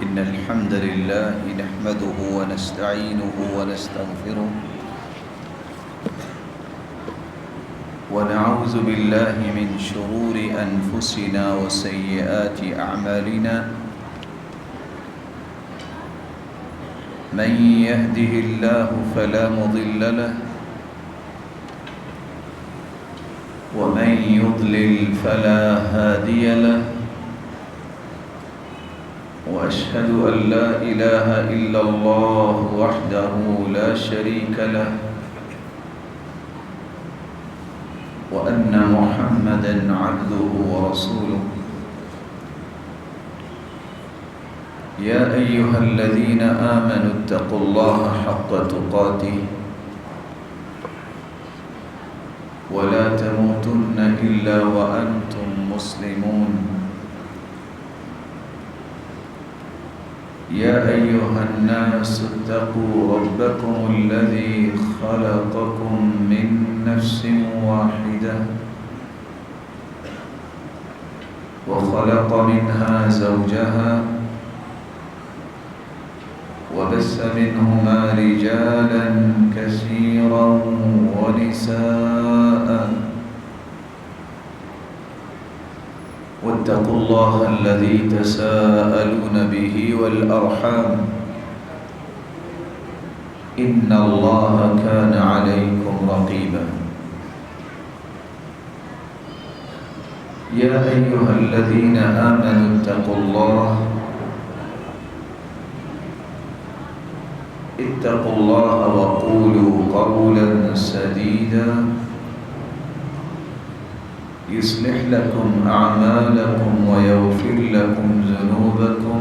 إن الحمد لله نحمده ونستعينه ونستغفره ونعوذ بالله من شرور أنفسنا وسيئات أعمالنا من يهده الله فلا مضل له ومن يضلل فلا هادي له وأشهد أن لا إله إلا الله وحده لا شريك له وأن محمدًا عبده ورسوله يا أيها الذين آمنوا اتقوا الله حق تقاته ولا تموتن إلا وأنتم مسلمون يا أيها الناس اتقوا ربكم الذي خلقكم من نفس واحدة وخلق منها زوجها وبث منهما رجالا كثيرا ونساء واتقوا الله الذي تساءلون به والأرحام إن الله كان عليكم رقيبا يا أيها الذين آمنوا اتقوا الله وقولوا قولا سديدا يصلح لكم أعمالكم ويغفر لكم ذنوبكم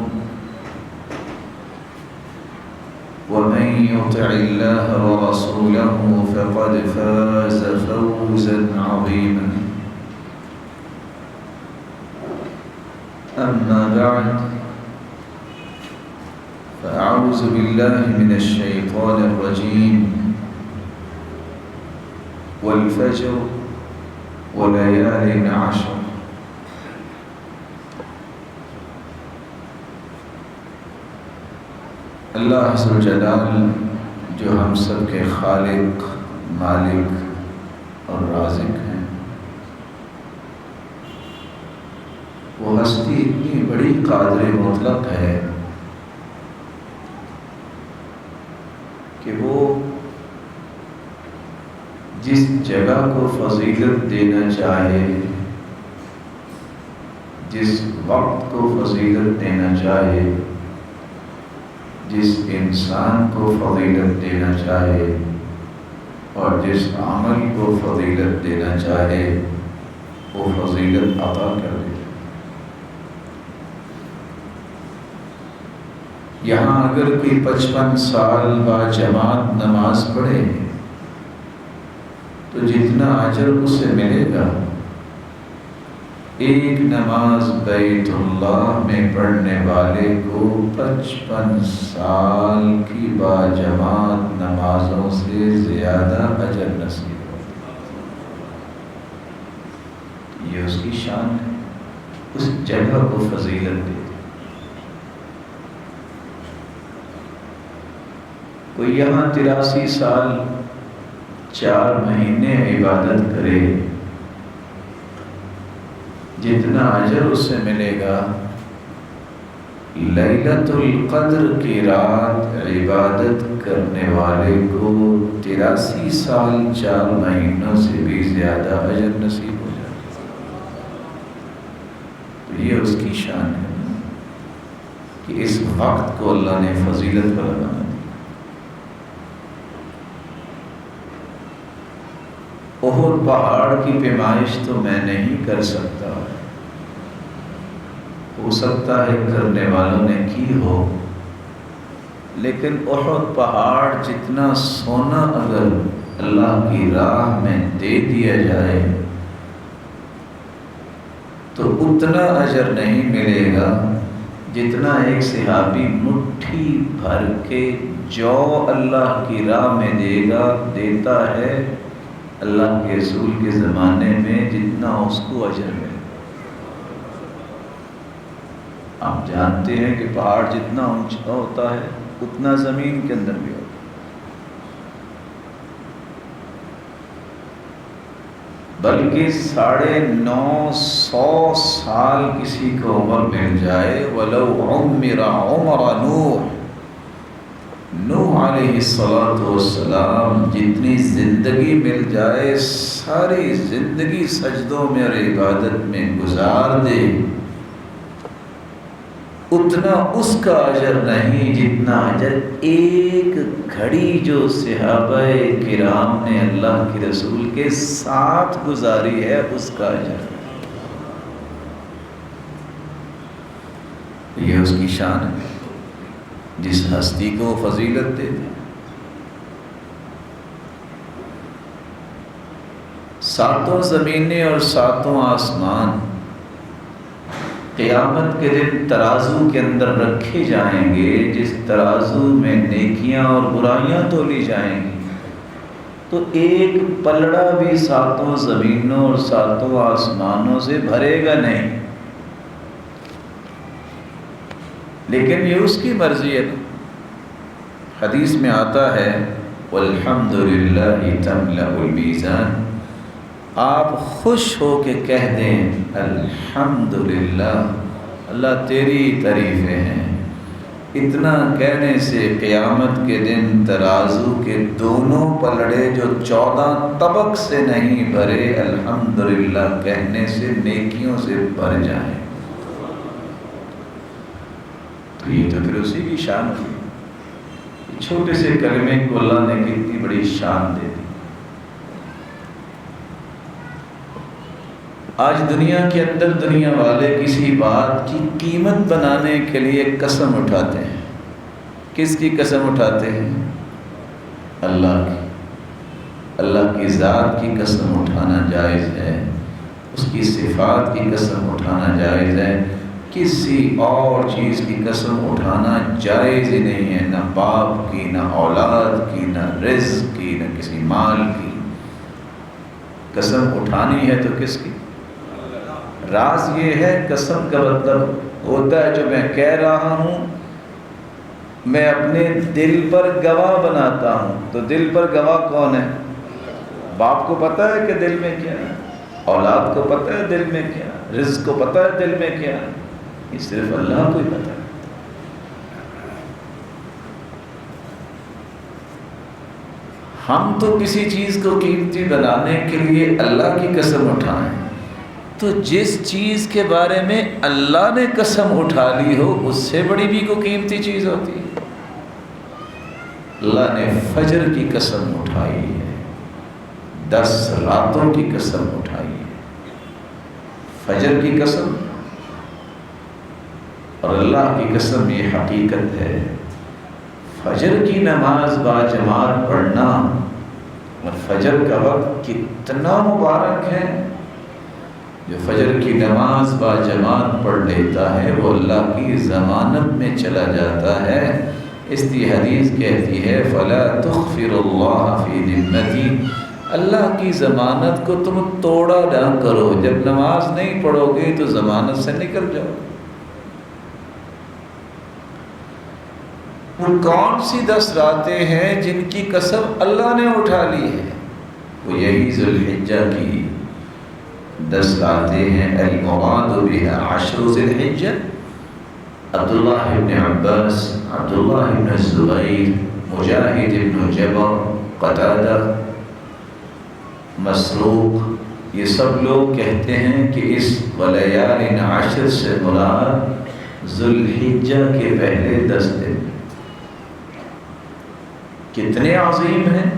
ومن يطع الله ورسوله فقد فاز فوزا عظيما أما بعد فأعوذ بالله من الشيطان الرجيم والفجر وليال عشر اللہ عز و جلال جو ہم سب کے خالق، مالک اور رازق ہیں، وہ ہستی اتنی بڑی قادر مطلق ہے کہ وہ جس جگہ کو فضیلت دینا چاہے، جس وقت کو فضیلت دینا چاہے، جس انسان کو فضیلت دینا چاہے اور جس عمل کو فضیلت دینا چاہے وہ فضیلت عطا کر دے۔ یہاں اگر کوئی 55 سال با جماعت نماز پڑھے تو جتنا اجر اسے ملے گا ایک نماز بیت اللہ میں پڑھنے والے کو 55 سال کی با جماعت نمازوں سے زیادہ اجر نصیب ہو۔ یہ اس کی شان ہے، اس جگہ کو فضیلت دے۔ کوئی یہاں 83 سال 4 مہینے عبادت کرے، جتنا اجر اسے ملے گا لیلۃ القدر کی رات عبادت کرنے والے کو 83 سال 4 مہینوں سے بھی زیادہ اجر نصیب ہو جائے۔ تو یہ اس کی شان ہے کہ اس وقت کو اللہ نے فضیلت پر بنا دیا۔ احد پہاڑ کی پیمائش تو میں نہیں کر سکتا، ہو سکتا ہے کرنے والوں نے کی ہو، لیکن احد پہاڑ جتنا سونا اگر اللہ کی راہ میں دے دیا جائے تو اتنا اجر نہیں ملے گا جتنا ایک صحابی مٹھی بھر کے جو اللہ کی راہ میں دیتا ہے اللہ کے رسول کے زمانے میں جتنا اس کو اجر ملے۔ آپ جانتے ہیں کہ پہاڑ جتنا اونچا ہوتا ہے اتنا زمین کے اندر بھی ہوتا ہے. بلکہ 950 سال کسی کو عمر مل جائے، وَلَوْ عُمِّرَ عُمَرَ نوح علیہ السلام جتنی زندگی مل جائے ساری زندگی سجدوں میں اور عبادت میں گزار دے، اتنا اس کا اجر نہیں جتنا اجر ایک گھڑی جو صحابہ کرام نے اللہ کے رسول کے ساتھ گزاری ہے اس کا اجر. یہ اس کی شان ہے جس ہستی کو وہ فضیلت دیتے. 7 زمینیں اور 7 آسمان قیامت کے دن ترازو کے اندر رکھے جائیں گے. جس ترازو میں نیکیاں اور برائیاں تولی جائیں گی تو ایک پلڑا بھی 7 زمینوں اور 7 آسمانوں سے بھرے گا نہیں. لیکن یہ اس کی مرضی ہے. حدیث میں آتا ہے والحمد للہ تملأ المیزان. آپ خوش ہو کے کہہ دیں الحمدللہ، اللہ تیری تعریفیں ہیں. اتنا کہنے سے قیامت کے دن ترازو کے دونوں پلڑے جو 14 طبق سے نہیں بھرے الحمدللہ کہنے سے نیکیوں سے بھر جائیں. تو یہ تو پھر اسی کی شان ہوئی. چھوٹے سے کلمے کو اللہ نے کتنی بڑی شان دے دی. آج دنیا کے اندر دنیا والے کسی بات کی قیمت بنانے کے لیے قسم اٹھاتے ہیں. کس کی قسم اٹھاتے ہیں؟ اللہ کی. اللہ کی ذات کی قسم اٹھانا جائز ہے، اس کی صفات کی قسم اٹھانا جائز ہے. کسی اور چیز کی قسم اٹھانا جائز ہی نہیں ہے، نہ باپ کی، نہ اولاد کی، نہ رزق کی، نہ کسی مال کی. قسم اٹھانی ہے تو کس کی؟ راز یہ ہے قسم کا مطلب ہوتا ہے جو میں کہہ رہا ہوں میں اپنے دل پر گواہ بناتا ہوں. تو دل پر گواہ کون ہے؟ باپ کو پتہ ہے کہ دل میں کیا ہے، اولاد کو پتہ ہے دل میں کیا ہے، رزق کو پتہ ہے دل میں کیا ہے. یہ صرف اللہ کو ہی پتہ ہے. ہم تو کسی چیز کو قیمتی بنانے کے لیے اللہ کی قسم اٹھائیں تو جس چیز کے بارے میں اللہ نے قسم اٹھا لی ہو اس سے بڑی بھی کوئی قیمتی چیز ہوتی ہے. اللہ نے فجر کی قسم اٹھائی ہے، 10 راتوں کی قسم اٹھائی ہے. فجر کی قسم اور اللہ کی قسم یہ حقیقت ہے. فجر کی نماز باجماعت پڑھنا اور فجر کا وقت کتنا مبارک ہے. جو فجر کی نماز باجماعت پڑھ لیتا ہے وہ اللہ کی ضمانت میں چلا جاتا ہے. اس کی حدیث کہتی ہے فَلَا تُخْفِرُ اللَّهَ فِي ذِمَّتِي. اللہ کی ضمانت کو تم توڑا نہ کرو. جب نماز نہیں پڑھو گے تو ضمانت سے نکل جاؤ. وہ کون سی 10 راتیں ہیں جن کی قسم اللہ نے اٹھا لی ہے؟ وہ یہی ذوالحجہ کی 10 راتیں ہیں. المراد بها 10 ذی الحجہ. عبداللہ ابن عباس، عبداللہ ابن الزبیر، مجاہد ابن جبر، قتادہ، مسروق، یہ سب لوگ کہتے ہیں کہ اس ولیال 10 سے مراد ذوالحجہ کے پہلے 10 دن. کتنے عظیم ہیں.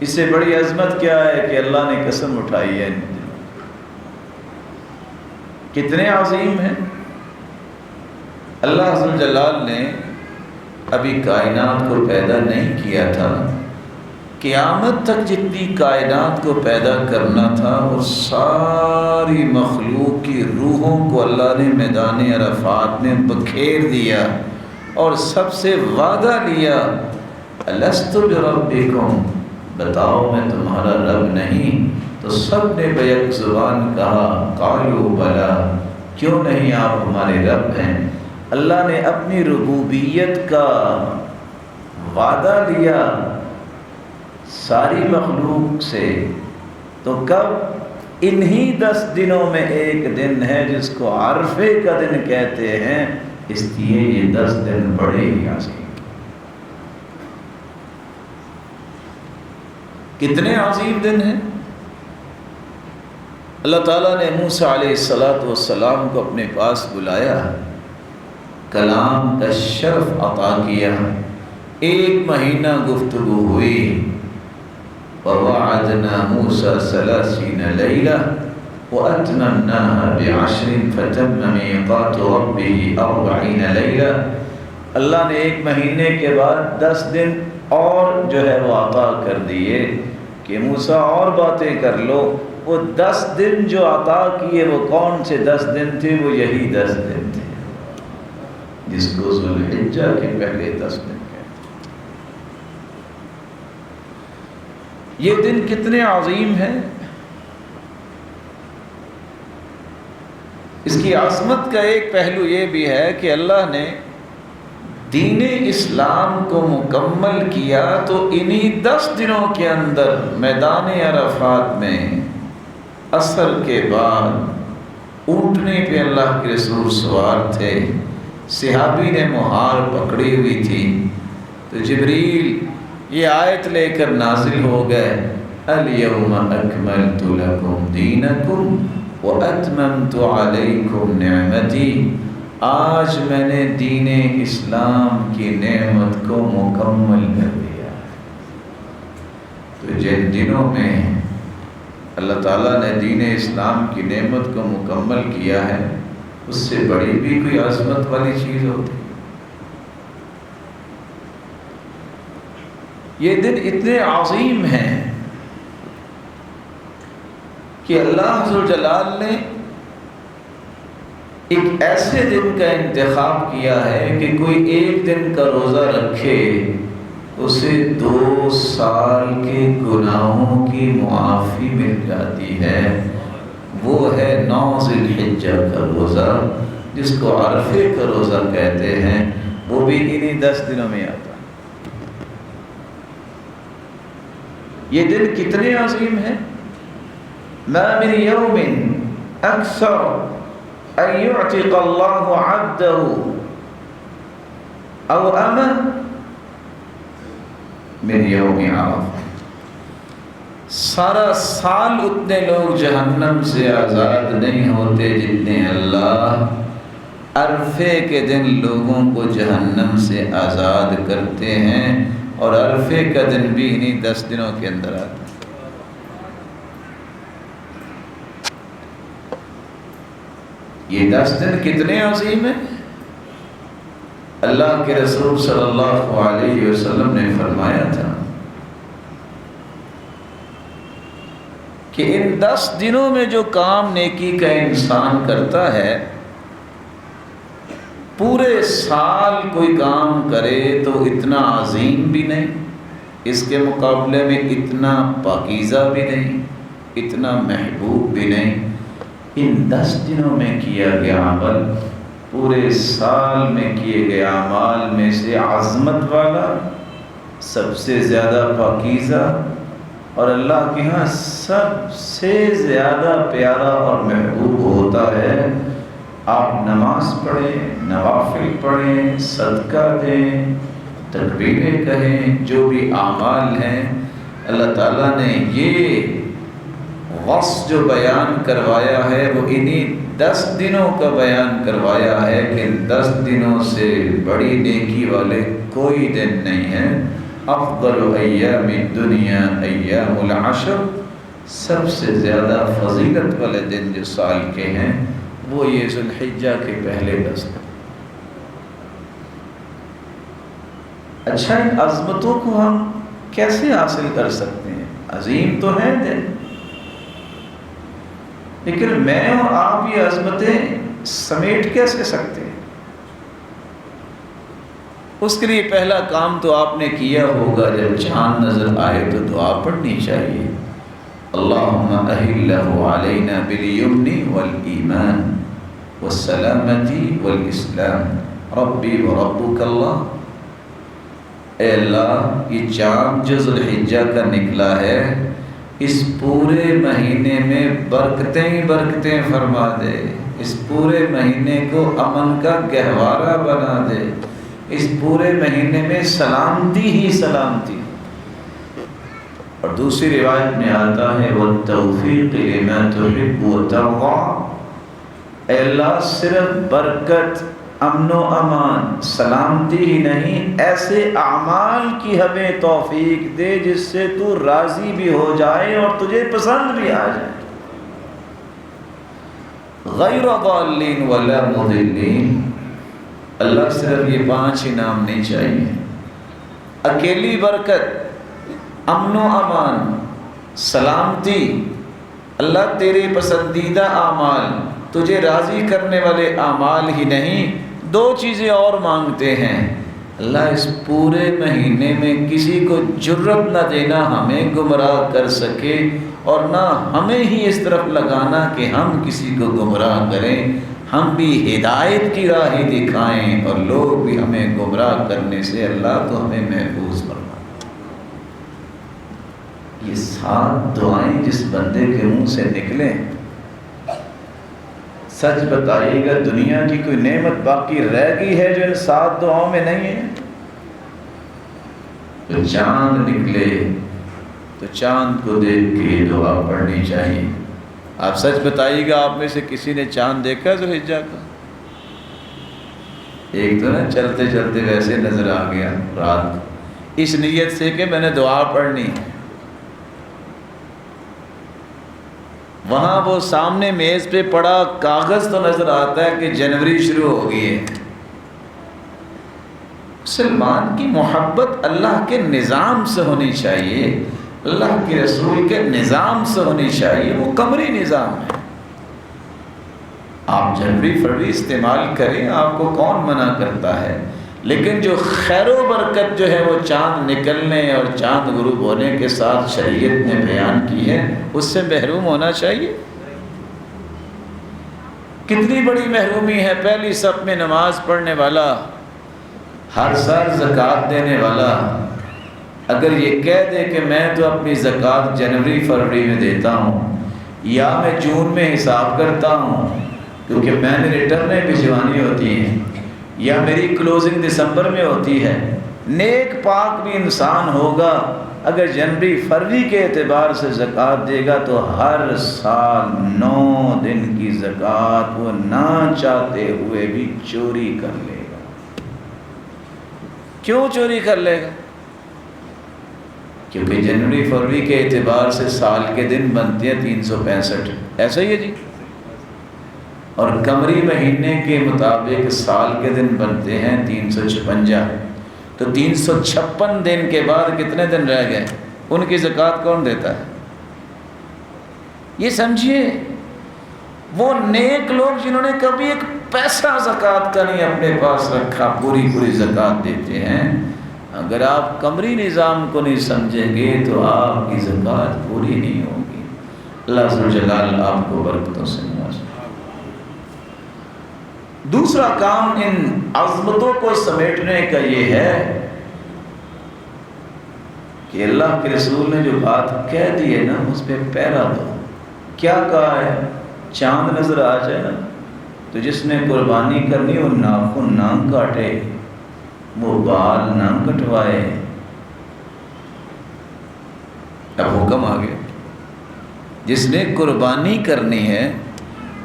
اس سے بڑی عظمت کیا ہے کہ اللہ نے قسم اٹھائی ہے. کتنے عظیم ہیں. اللہ عز و جلال نے ابھی کائنات کو پیدا نہیں کیا تھا. قیامت تک جتنی کائنات کو پیدا کرنا تھا وہ ساری مخلوق کی روحوں کو اللہ نے میدان عرفات میں بکھیر دیا اور سب سے وعدہ لیا الست بربکم، بتاؤ میں تمہارا رب نہیں؟ تو سب نے بیک زبان کہا قالوا بلا، کیوں نہیں آپ ہمارے رب ہیں؟ اللہ نے اپنی ربوبیت کا وعدہ لیا ساری مخلوق سے، تو کب؟ انہی 10 دنوں میں ایک دن ہے جس کو عرفے کا دن کہتے ہیں، اس لیے یہ 10 دن بڑے ہی عظیم۔ کتنے عظیم دن ہیں! اللہ تعالیٰ نے موسیٰ علیہ السلام کو اپنے پاس بلایا، کلام کا شرف عطا کیا، 1 مہینہ گفتگو ہوئی۔ وَوَعَدْنَا مُوسَىٰ 30 لَيْلَةً وَأَتْمَمْنَاهَا ب10 فَتَمَّ مِيقَاتُ رَبِّهِ 40 لَيْلَةً۔ اللہ نے 1 مہینے کے بعد 10 دن اور جو ہے وہ عطا کر دیے کہ موسیٰ اور باتیں کر لو۔ وہ 10 دن جو عطا کیے وہ کون سے 10 دن تھے؟ وہ یہی 10 دن تھے جس کو ذو الحجہ کے پہلے 10 دن کہتے ہیں۔ یہ دن کتنے عظیم ہیں! اس کی عظمت کا ایک پہلو یہ بھی ہے کہ اللہ نے دین اسلام کو مکمل کیا تو انہی 10 دنوں کے اندر میدان عرفات میں عصر کے بعد اونٹنے پہ اللہ کے رسول سوار تھے، صحابی نے مہار پکڑی ہوئی تھی، تو جبریل یہ آیت لے کر نازل ہو گئے، الیوم اکملت لکم دینکم واتممت علیکم نعمتی، آج میں نے دین اسلام کی نعمت کو مکمل کر دیا۔ تو جن دنوں میں اللہ تعالیٰ نے دین اسلام کی نعمت کو مکمل کیا ہے، اس سے بڑی بھی کوئی عظمت والی چیز ہوتی؟ یہ دن اتنے عظیم ہیں کہ اللہ ذوالجلال نے ایک ایسے دن کا انتخاب کیا ہے کہ کوئی ایک دن کا روزہ رکھے اسے 2 سال کے گناہوں کی معافی مل جاتی ہے۔ وہ ہے 9 ذی الحجہ کا روزہ، جس کو عرفے کا روزہ کہتے ہیں، وہ بھی انہی 10 دنوں میں آتا ہے۔ یہ دن کتنے عظیم ہیں! ما من یوم اکثر ان یعتق اللہ عبدہ او امہ من یوم عرفہ۔ سارا سال اتنے لوگ جہنم سے آزاد نہیں ہوتے جتنے اللہ عرفے کے دن لوگوں کو جہنم سے آزاد کرتے ہیں، اور عرفے کا دن بھی انہی 10 دنوں کے اندر آتا ہے۔ یہ 10 دن کتنے عظیم ہیں! اللہ کے رسول صلی اللہ علیہ وسلم نے فرمایا تھا کہ ان 10 دنوں میں جو کام نیکی کا انسان کرتا ہے، پورے سال کوئی کام کرے تو اتنا عظیم بھی نہیں، اس کے مقابلے میں اتنا پاکیزہ بھی نہیں، اتنا محبوب بھی نہیں۔ ان 10 دنوں میں کیا گیا عمل پورے سال میں کیے گئے اعمال میں سے عظمت والا، سب سے زیادہ پاکیزہ، اور اللہ کے ہاں سب سے زیادہ پیارا اور محبوب ہوتا ہے۔ آپ نماز پڑھیں، نوافل پڑھیں، صدقہ دیں، تکبیریں کہیں، جو بھی اعمال ہیں، اللہ تعالیٰ نے یہ وصف جو بیان کروایا ہے وہ انہی 10 دنوں کا بیان کروایا ہے کہ 10 دنوں سے بڑی نیکی والے کوئی دن نہیں ہے۔ افضل ایام الدنیا ایام العشر، سب سے زیادہ فضیلت والے دن جو سال کے ہیں وہ یہ ذو الحجہ کے پہلے 10 دن۔ اچھا، ان عظمتوں کو ہم کیسے حاصل کر سکتے ہیں؟ عظیم تو ہے دن، لیکن میں اور آپ یہ عظمتیں سمیٹ کیسے سکتے ہیں؟ اس کے لیے پہلا کام تو آپ نے کیا ہوگا، جب چاند نظر آئے تو دعا پڑھنی چاہیے، اللہم اہلہ علینا بالیمن والایمان، والسلامتی والاسلام ربی وربک اللہ۔ اے اللہ، یہ چاند جو ذوالحجہ کا نکلا ہے، اس پورے مہینے میں برکتیں ہی برکتیں فرما دے، اس پورے مہینے کو امن کا گہوارہ بنا دے، اس پورے مہینے میں سلامتی ہی سلامتی۔ اور دوسری روایت میں آتا ہے وَالتَّوْفِيقِ لِمَا تُحِبُّ وَتَرْضَى، اے اللہ صرف برکت، امن و امان، سلامتی ہی نہیں، ایسے اعمال کی ہمیں توفیق دے جس سے تو راضی بھی ہو جائے اور تجھے پسند بھی آ جائے۔ غیر ضالین ولا مضلین، اللہ صرف یہ 5 انعام نہیں چاہیے، اکیلی برکت، امن و امان، سلامتی، اللہ تیرے پسندیدہ اعمال، تجھے راضی کرنے والے اعمال ہی نہیں، 2 چیزیں اور مانگتے ہیں۔ اللہ اس پورے مہینے میں کسی کو جرت نہ دینا ہمیں گمراہ کر سکے، اور نہ ہمیں ہی اس طرف لگانا کہ ہم کسی کو گمراہ کریں، ہم بھی ہدایت کی راہ دکھائیں اور لوگ بھی ہمیں گمراہ کرنے سے اللہ تو ہمیں محفوظ فرمائے۔ یہ 7 دعائیں جس بندے کے منہ سے نکلیں، سچ بتائیے گا دنیا کی کوئی نعمت باقی رہ گئی ہے جو ان 7 دعاؤں میں نہیں ہے؟ تو چاند نکلے تو چاند کو دیکھ کے یہ دعا پڑھنی چاہیے۔ آپ سچ بتائیے گا آپ میں سے کسی نے چاند دیکھا ذوالحجہ کا؟ ایک تو نا چلتے چلتے ویسے نظر آ گیا رات، اس نیت سے کہ میں نے دعا پڑھنی، وہاں وہ سامنے میز پہ پڑا کاغذ تو نظر آتا ہے کہ جنوری شروع ہو گئی ہے۔ مسلمان کی محبت اللہ کے نظام سے ہونی چاہیے، اللہ کے رسول کے نظام سے ہونی چاہیے، وہ قمری نظام ہے۔ آپ جنوری فروری استعمال کریں، آپ کو کون منع کرتا ہے، لیکن جو خیر و برکت جو ہے وہ چاند نکلنے اور چاند غروب ہونے کے ساتھ شریعت نے بیان کی ہے، اس سے محروم ہونا چاہیے۔ کتنی بڑی محرومی ہے، پہلی صف میں نماز پڑھنے والا، ہر سال زکوٰۃ دینے والا، اگر یہ کہہ دے کہ میں تو اپنی زکوٰۃ جنوری فروری میں دیتا ہوں، یا میں جون میں حساب کرتا ہوں کیونکہ میں نے ریٹرنیں بھجوانی ہوتی ہیں، یا میری کلوزنگ دسمبر میں ہوتی ہے، نیک پاک بھی انسان ہوگا اگر جنوری فروری کے اعتبار سے زکوٰۃ دے گا تو ہر سال 9 دن کی زکوٰۃ وہ نہ چاہتے ہوئے بھی چوری کر لے گا۔ کیوں چوری کر لے گا؟ کیونکہ جنوری فروری کے اعتبار سے سال کے دن بنتے ہیں 365، ایسا ہی ہے جی، اور قمری مہینے کے مطابق سال کے دن بنتے ہیں 356، تو 356 دن کے بعد کتنے دن رہ گئے؟ ان کی زکوٰۃ کون دیتا ہے؟ یہ سمجھیے وہ نیک لوگ جنہوں نے کبھی ایک پیسہ زکوٰۃ کا نہیں اپنے پاس رکھا، پوری زکوٰۃ دیتے ہیں۔ اگر آپ قمری نظام کو نہیں سمجھیں گے تو آپ کی زکوٰۃ پوری نہیں ہوگی۔ اللہ ذوالجلال آپ کو برکتوں سے نوازے۔ دوسرا کام ان عظمتوں کو سمیٹنے کا یہ ہے کہ اللہ کے رسول نے جو بات کہہ دی ہے نا اس پہ پیرا دو۔ کیا کہا ہے؟ چاند نظر آ جائے نا تو جس نے قربانی کرنی وہ ناخن نہ کاٹے، وہ بال نہ کٹوائے۔ اب حکم آ گیا، جس نے قربانی کرنی ہے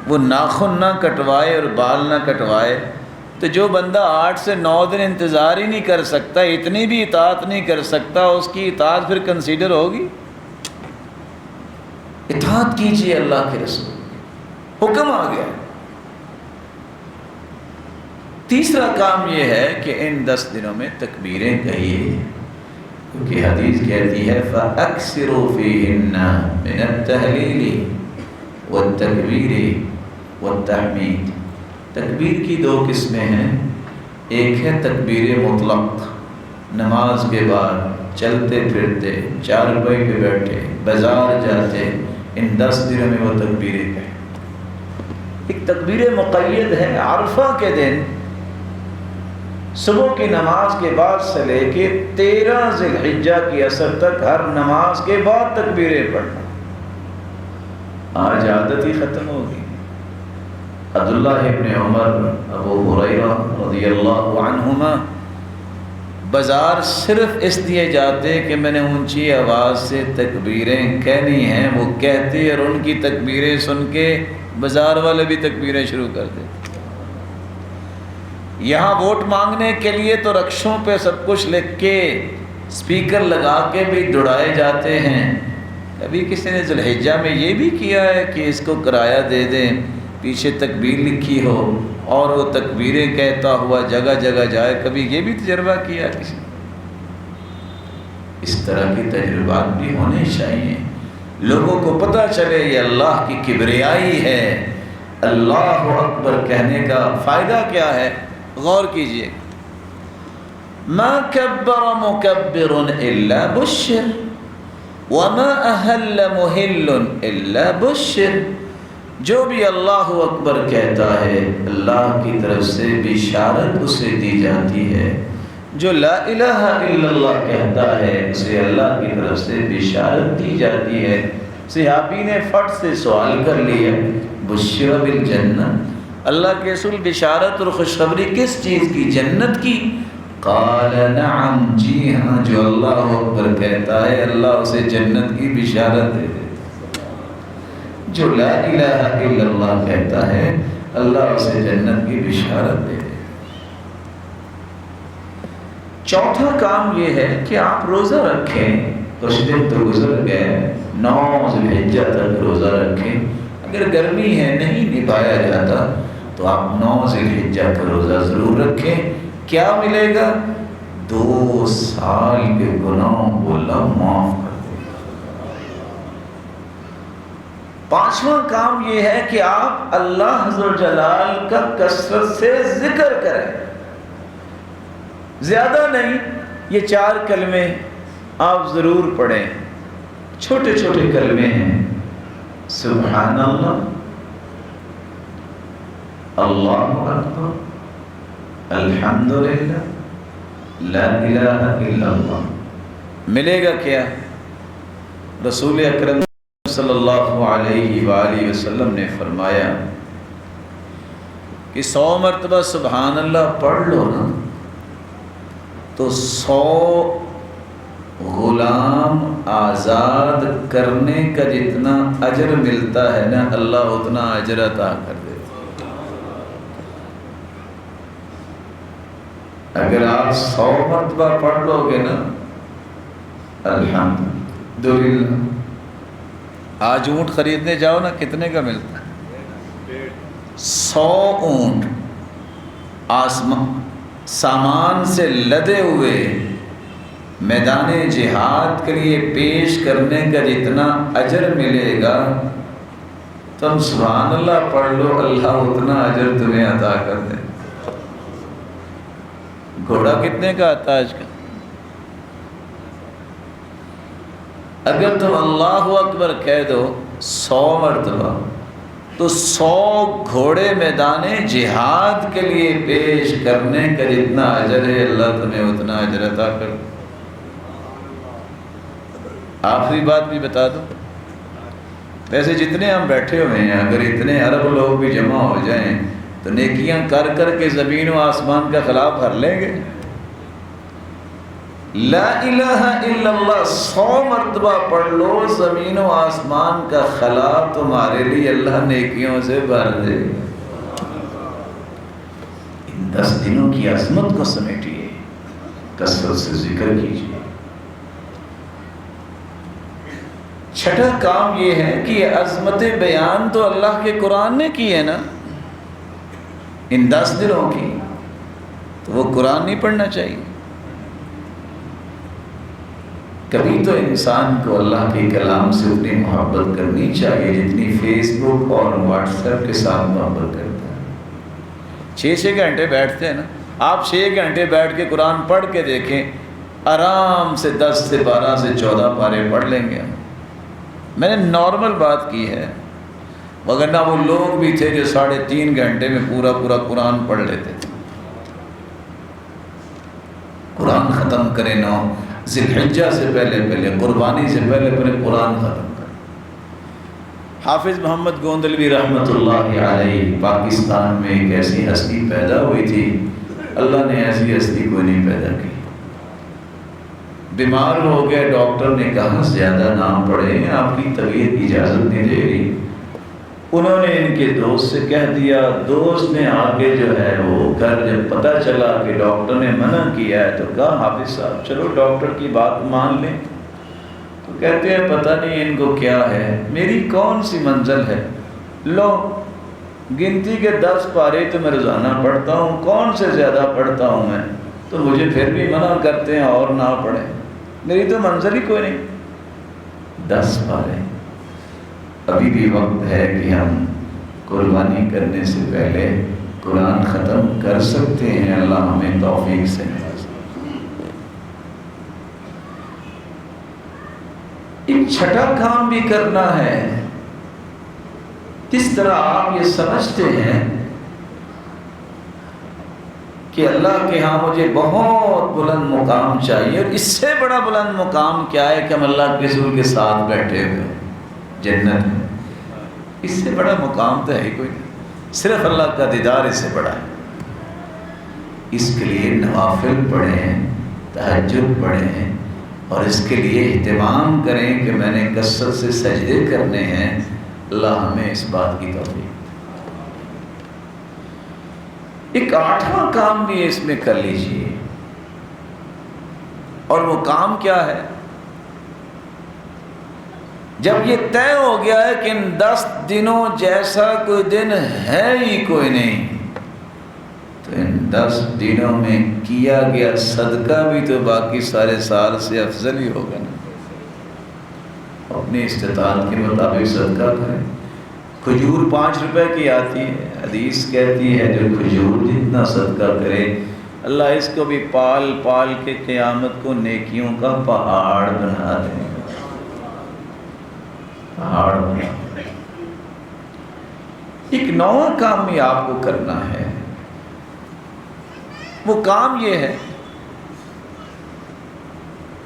وہ ناخن نہ کٹوائے اور بال نہ کٹوائے۔ تو جو بندہ 8 سے 9 دن انتظار ہی نہیں کر سکتا، اتنی بھی اطاعت نہیں کر سکتا، اس کی اطاعت پھر کنسیڈر ہوگی؟ اطاعت کیجیے اللہ کے رسول، حکم آ گیا۔ تیسرا کام یہ ہے کہ ان 10 دنوں میں تکبیریں کہیے، کیونکہ حدیث کہتی ہے فَأَكْثِرُوا فِيهِنَّ مِنَ التَّهْلِيلِ وَالتَّكْبِيرِ وَالتَّحْمِيدِ۔ تکبیر کی 2 قسمیں ہیں، ایک ہے تکبیر مطلق، نماز کے بعد چلتے پھرتے، چارپائی پہ بیٹھے، بازار جاتے، ان 10 دنوں میں وہ تکبیریں کہیں۔ ایک تکبیر مقید ہے عرفہ کے دن صبح کی نماز کے بعد سے لے کے 13 ذی الحجہ کی عصر تک ہر نماز کے بعد تکبیریں پڑھنا. آج عادت ہی ختم ہوگی. عبداللہ ابن عمر، ابو ہریرہ رضی اللہ عنہما بازار صرف اس لیے جاتے کہ میں نے اونچی آواز سے تکبیریں کہنی ہیں، وہ کہتے اور ان کی تکبیریں سن کے بازار والے بھی تکبیریں شروع کر دیتے. یہاں ووٹ مانگنے کے لیے تو رکشوں پہ سب کچھ لکھ کے اسپیکر لگا کے بھی دوڑائے جاتے ہیں. کبھی کسی نے ذی الحجہ میں یہ بھی کیا ہے کہ اس کو کرایہ دے دیں، پیچھے تکبیر لکھی ہو اور وہ تکبیریں کہتا ہوا جگہ جگہ جائے؟ کبھی یہ بھی تجربہ کیا کسی نے؟ اس طرح کے تجربات بھی ہونے چاہیے. لوگوں کو پتہ چلے یہ اللہ کی کبریائی ہے. اللہ اکبر کہنے کا فائدہ کیا ہے؟ غور کیجئے. ما کبر مکبر الا بشر وما اہل محل الا بشر. جو بھی اللہ اکبر کہتا ہے اللہ کی طرف سے بشارت اسے دی جاتی ہے. جو لا الہ الا اللہ کہتا ہے اسے اللہ کی طرف سے بشارت دی جاتی ہے. صحابی نے فٹ سے سوال کر لیا بشر بالجنہ، اللہ کے رسول بشارت اور خوشخبری کس چیز کی؟ جنت کی. قال نعم، جی ہاں، جو اللہ اکبر کہتا ہے اللہ اسے جنت کی بشارت دے دے. جو لا الہ الا اللہ کہتا ہے اللہ اسے جنت کی بشارت دے دے. چوتھا کام یہ ہے کہ آپ روزہ رکھیں. کچھ دن تو گزر گئے، 9 ذی الحجہ تک روزہ رکھیں. اگر گرمی ہے نہیں نبھایا جاتا تو آپ 9 ذی الحجہ کا روزہ ضرور رکھیں. کیا ملے گا؟ 2 سال کے گناہوں کو اللہ معاف کر دے گا. 5واں کام یہ ہے کہ آپ اللہ ذوالجلال کا کثرت سے ذکر کریں. زیادہ نہیں، یہ 4 کلمے آپ ضرور پڑھیں. چھوٹے چھوٹے کلمے ہیں. سبحان اللہ، اللہ اکبر، الحمدللہ، لا الہ الا اللہ. ملے گا کیا؟ رسول اکرم صلی اللہ علیہ وآلہ وسلم نے فرمایا کہ 100 مرتبہ سبحان اللہ پڑھ لو نا تو 100 غلام آزاد کرنے کا جتنا اجر ملتا ہے نا اللہ اتنا اجر عطا کر دیتا. اگر آپ 100 مرتبہ پڑھ لو گے نا الحمدللہ. آج اونٹ خریدنے جاؤ نا کتنے کا ملتا ہے؟ 100 اونٹ سامان سے لدے ہوئے میدان جہاد کے لیے پیش کرنے کا جتنا اجر ملے گا تم سبحان اللہ پڑھ لو اللہ اتنا اجر تمہیں عطا کر دے. گھوڑا کتنے کا آتا ہے آج کا؟ اگر تم اللہ اکبر کہہ دو 100 مرتبہ تو 100 گھوڑے میدان جہاد کے لیے پیش کرنے کا جتنا اجر ہے اللہ تمہیں اتنا اجر عطا کر دے. آخری بات بھی بتا دوں، ویسے جتنے ہم بیٹھے ہوئے ہیں اگر اتنے عرب لوگ بھی جمع ہو جائیں تو نیکیاں کر کر کے زمین و آسمان کا خلا بھر لیں گے. لا الہ الا اللہ 100 مرتبہ پڑھ لو زمین و آسمان کا خلا تمہارے لیے اللہ نیکیوں سے بھر دے. ان 10 دنوں کی عظمت کو سمیٹیے، کثرت سے ذکر کیجیے. چھٹا کام یہ ہے کہ یہ عظمت بیان تو اللہ کے قرآن نے کی ہے نا ان 10 دنوں کی، تو وہ قرآن نہیں پڑھنا چاہیے. کبھی تو انسان کو اللہ کے کلام سے اتنی محبت کرنی چاہیے جتنی فیس بک اور واٹس ایپ کے ساتھ محبت کرتا ہے. 6 گھنٹے بیٹھتے ہیں نا آپ، 6 گھنٹے بیٹھ کے قرآن پڑھ کے دیکھیں، آرام سے 10 سے 12 سے 14 پارے پڑھ لیں گے. میں نے نارمل بات کی ہے. وگرنہ وہ لوگ بھی تھے جو 3.5 گھنٹے میں پورا قرآن پڑھ لیتے تھے۔ قرآن ختم کرے 9 ذی الحجہ سے پہلے قربانی سے پہلے قرآن ختم کرے۔ حافظ محمد گوندلوی رحمۃ اللہ علیہ پاکستان میں ایک ایسی ہستی پیدا ہوئی تھی، اللہ نے ایسی ہستی کو نہیں پیدا کی۔ بیمار ہو گئے، ڈاکٹر نے کہا زیادہ نہ پڑھے، آپ کی طبیعت اجازت نہیں دے رہی۔ انہوں نے ان کے دوست سے کہہ دیا، دوست نے آگے جو ہے وہ گھر جب پتہ چلا کہ ڈاکٹر نے منع کیا ہے تو کہا حافظ صاحب چلو ڈاکٹر کی بات مان لیں۔ تو کہتے ہیں پتہ نہیں ان کو کیا ہے، میری کون سی منزل ہے، لو گنتی کے 10 پارے تو میں روزانہ پڑھتا ہوں، کون سے زیادہ پڑھتا ہوں میں، تو مجھے پھر بھی منع کرتے ہیں اور نہ پڑھیں، میری تو منزل ہی کوئی نہیں۔ 10 پارے۔ ابھی بھی وقت ہے کہ ہم قربانی کرنے سے پہلے قرآن ختم کر سکتے ہیں، اللہ ہمیں توفیق سے نوازے۔ ایک چھٹا کام بھی کرنا ہے، کس طرح آپ یہ سمجھتے ہیں کہ اللہ کے ہاں مجھے بہت بلند مقام چاہیے، اور اس سے بڑا بلند مقام کیا ہے کہ ہم اللہ کے رسول کے ساتھ بیٹھے ہوئے جنت میں، اس سے بڑا مقام تو ہے ہی کوئی نہیں، صرف اللہ کا دیدار اس سے بڑا ہے۔ اس کے لیے نوافل پڑھیں، تہجد پڑھیں، اور اس کے لیے اہتمام کریں کہ میں نے کثرت سے سجدے کرنے ہیں، اللہ ہمیں اس بات کی توفیق۔ ایک 8واں کام بھی اس میں کر لیجئے، اور وہ کام کیا ہے؟ جب یہ طے ہو گیا ہے کہ ان 10 دنوں جیسا کوئی دن ہے ہی کوئی نہیں، تو ان 10 دنوں میں کیا گیا صدقہ بھی تو باقی سارے سال سے افضل ہی ہوگا نا۔ اپنی استطاعت کے مطابق صدقہ کریں۔ کھجور 5 روپے کی آتی ہے، حدیث کہتی ہے جو کھجور جتنا صدقہ کرے اللہ اس کو بھی پال پال کے قیامت کو نیکیوں کا پہاڑ بنا دے گا، پہاڑ بنا دے گا۔ ایک 9واں کام بھی آپ کو کرنا ہے، وہ کام یہ ہے،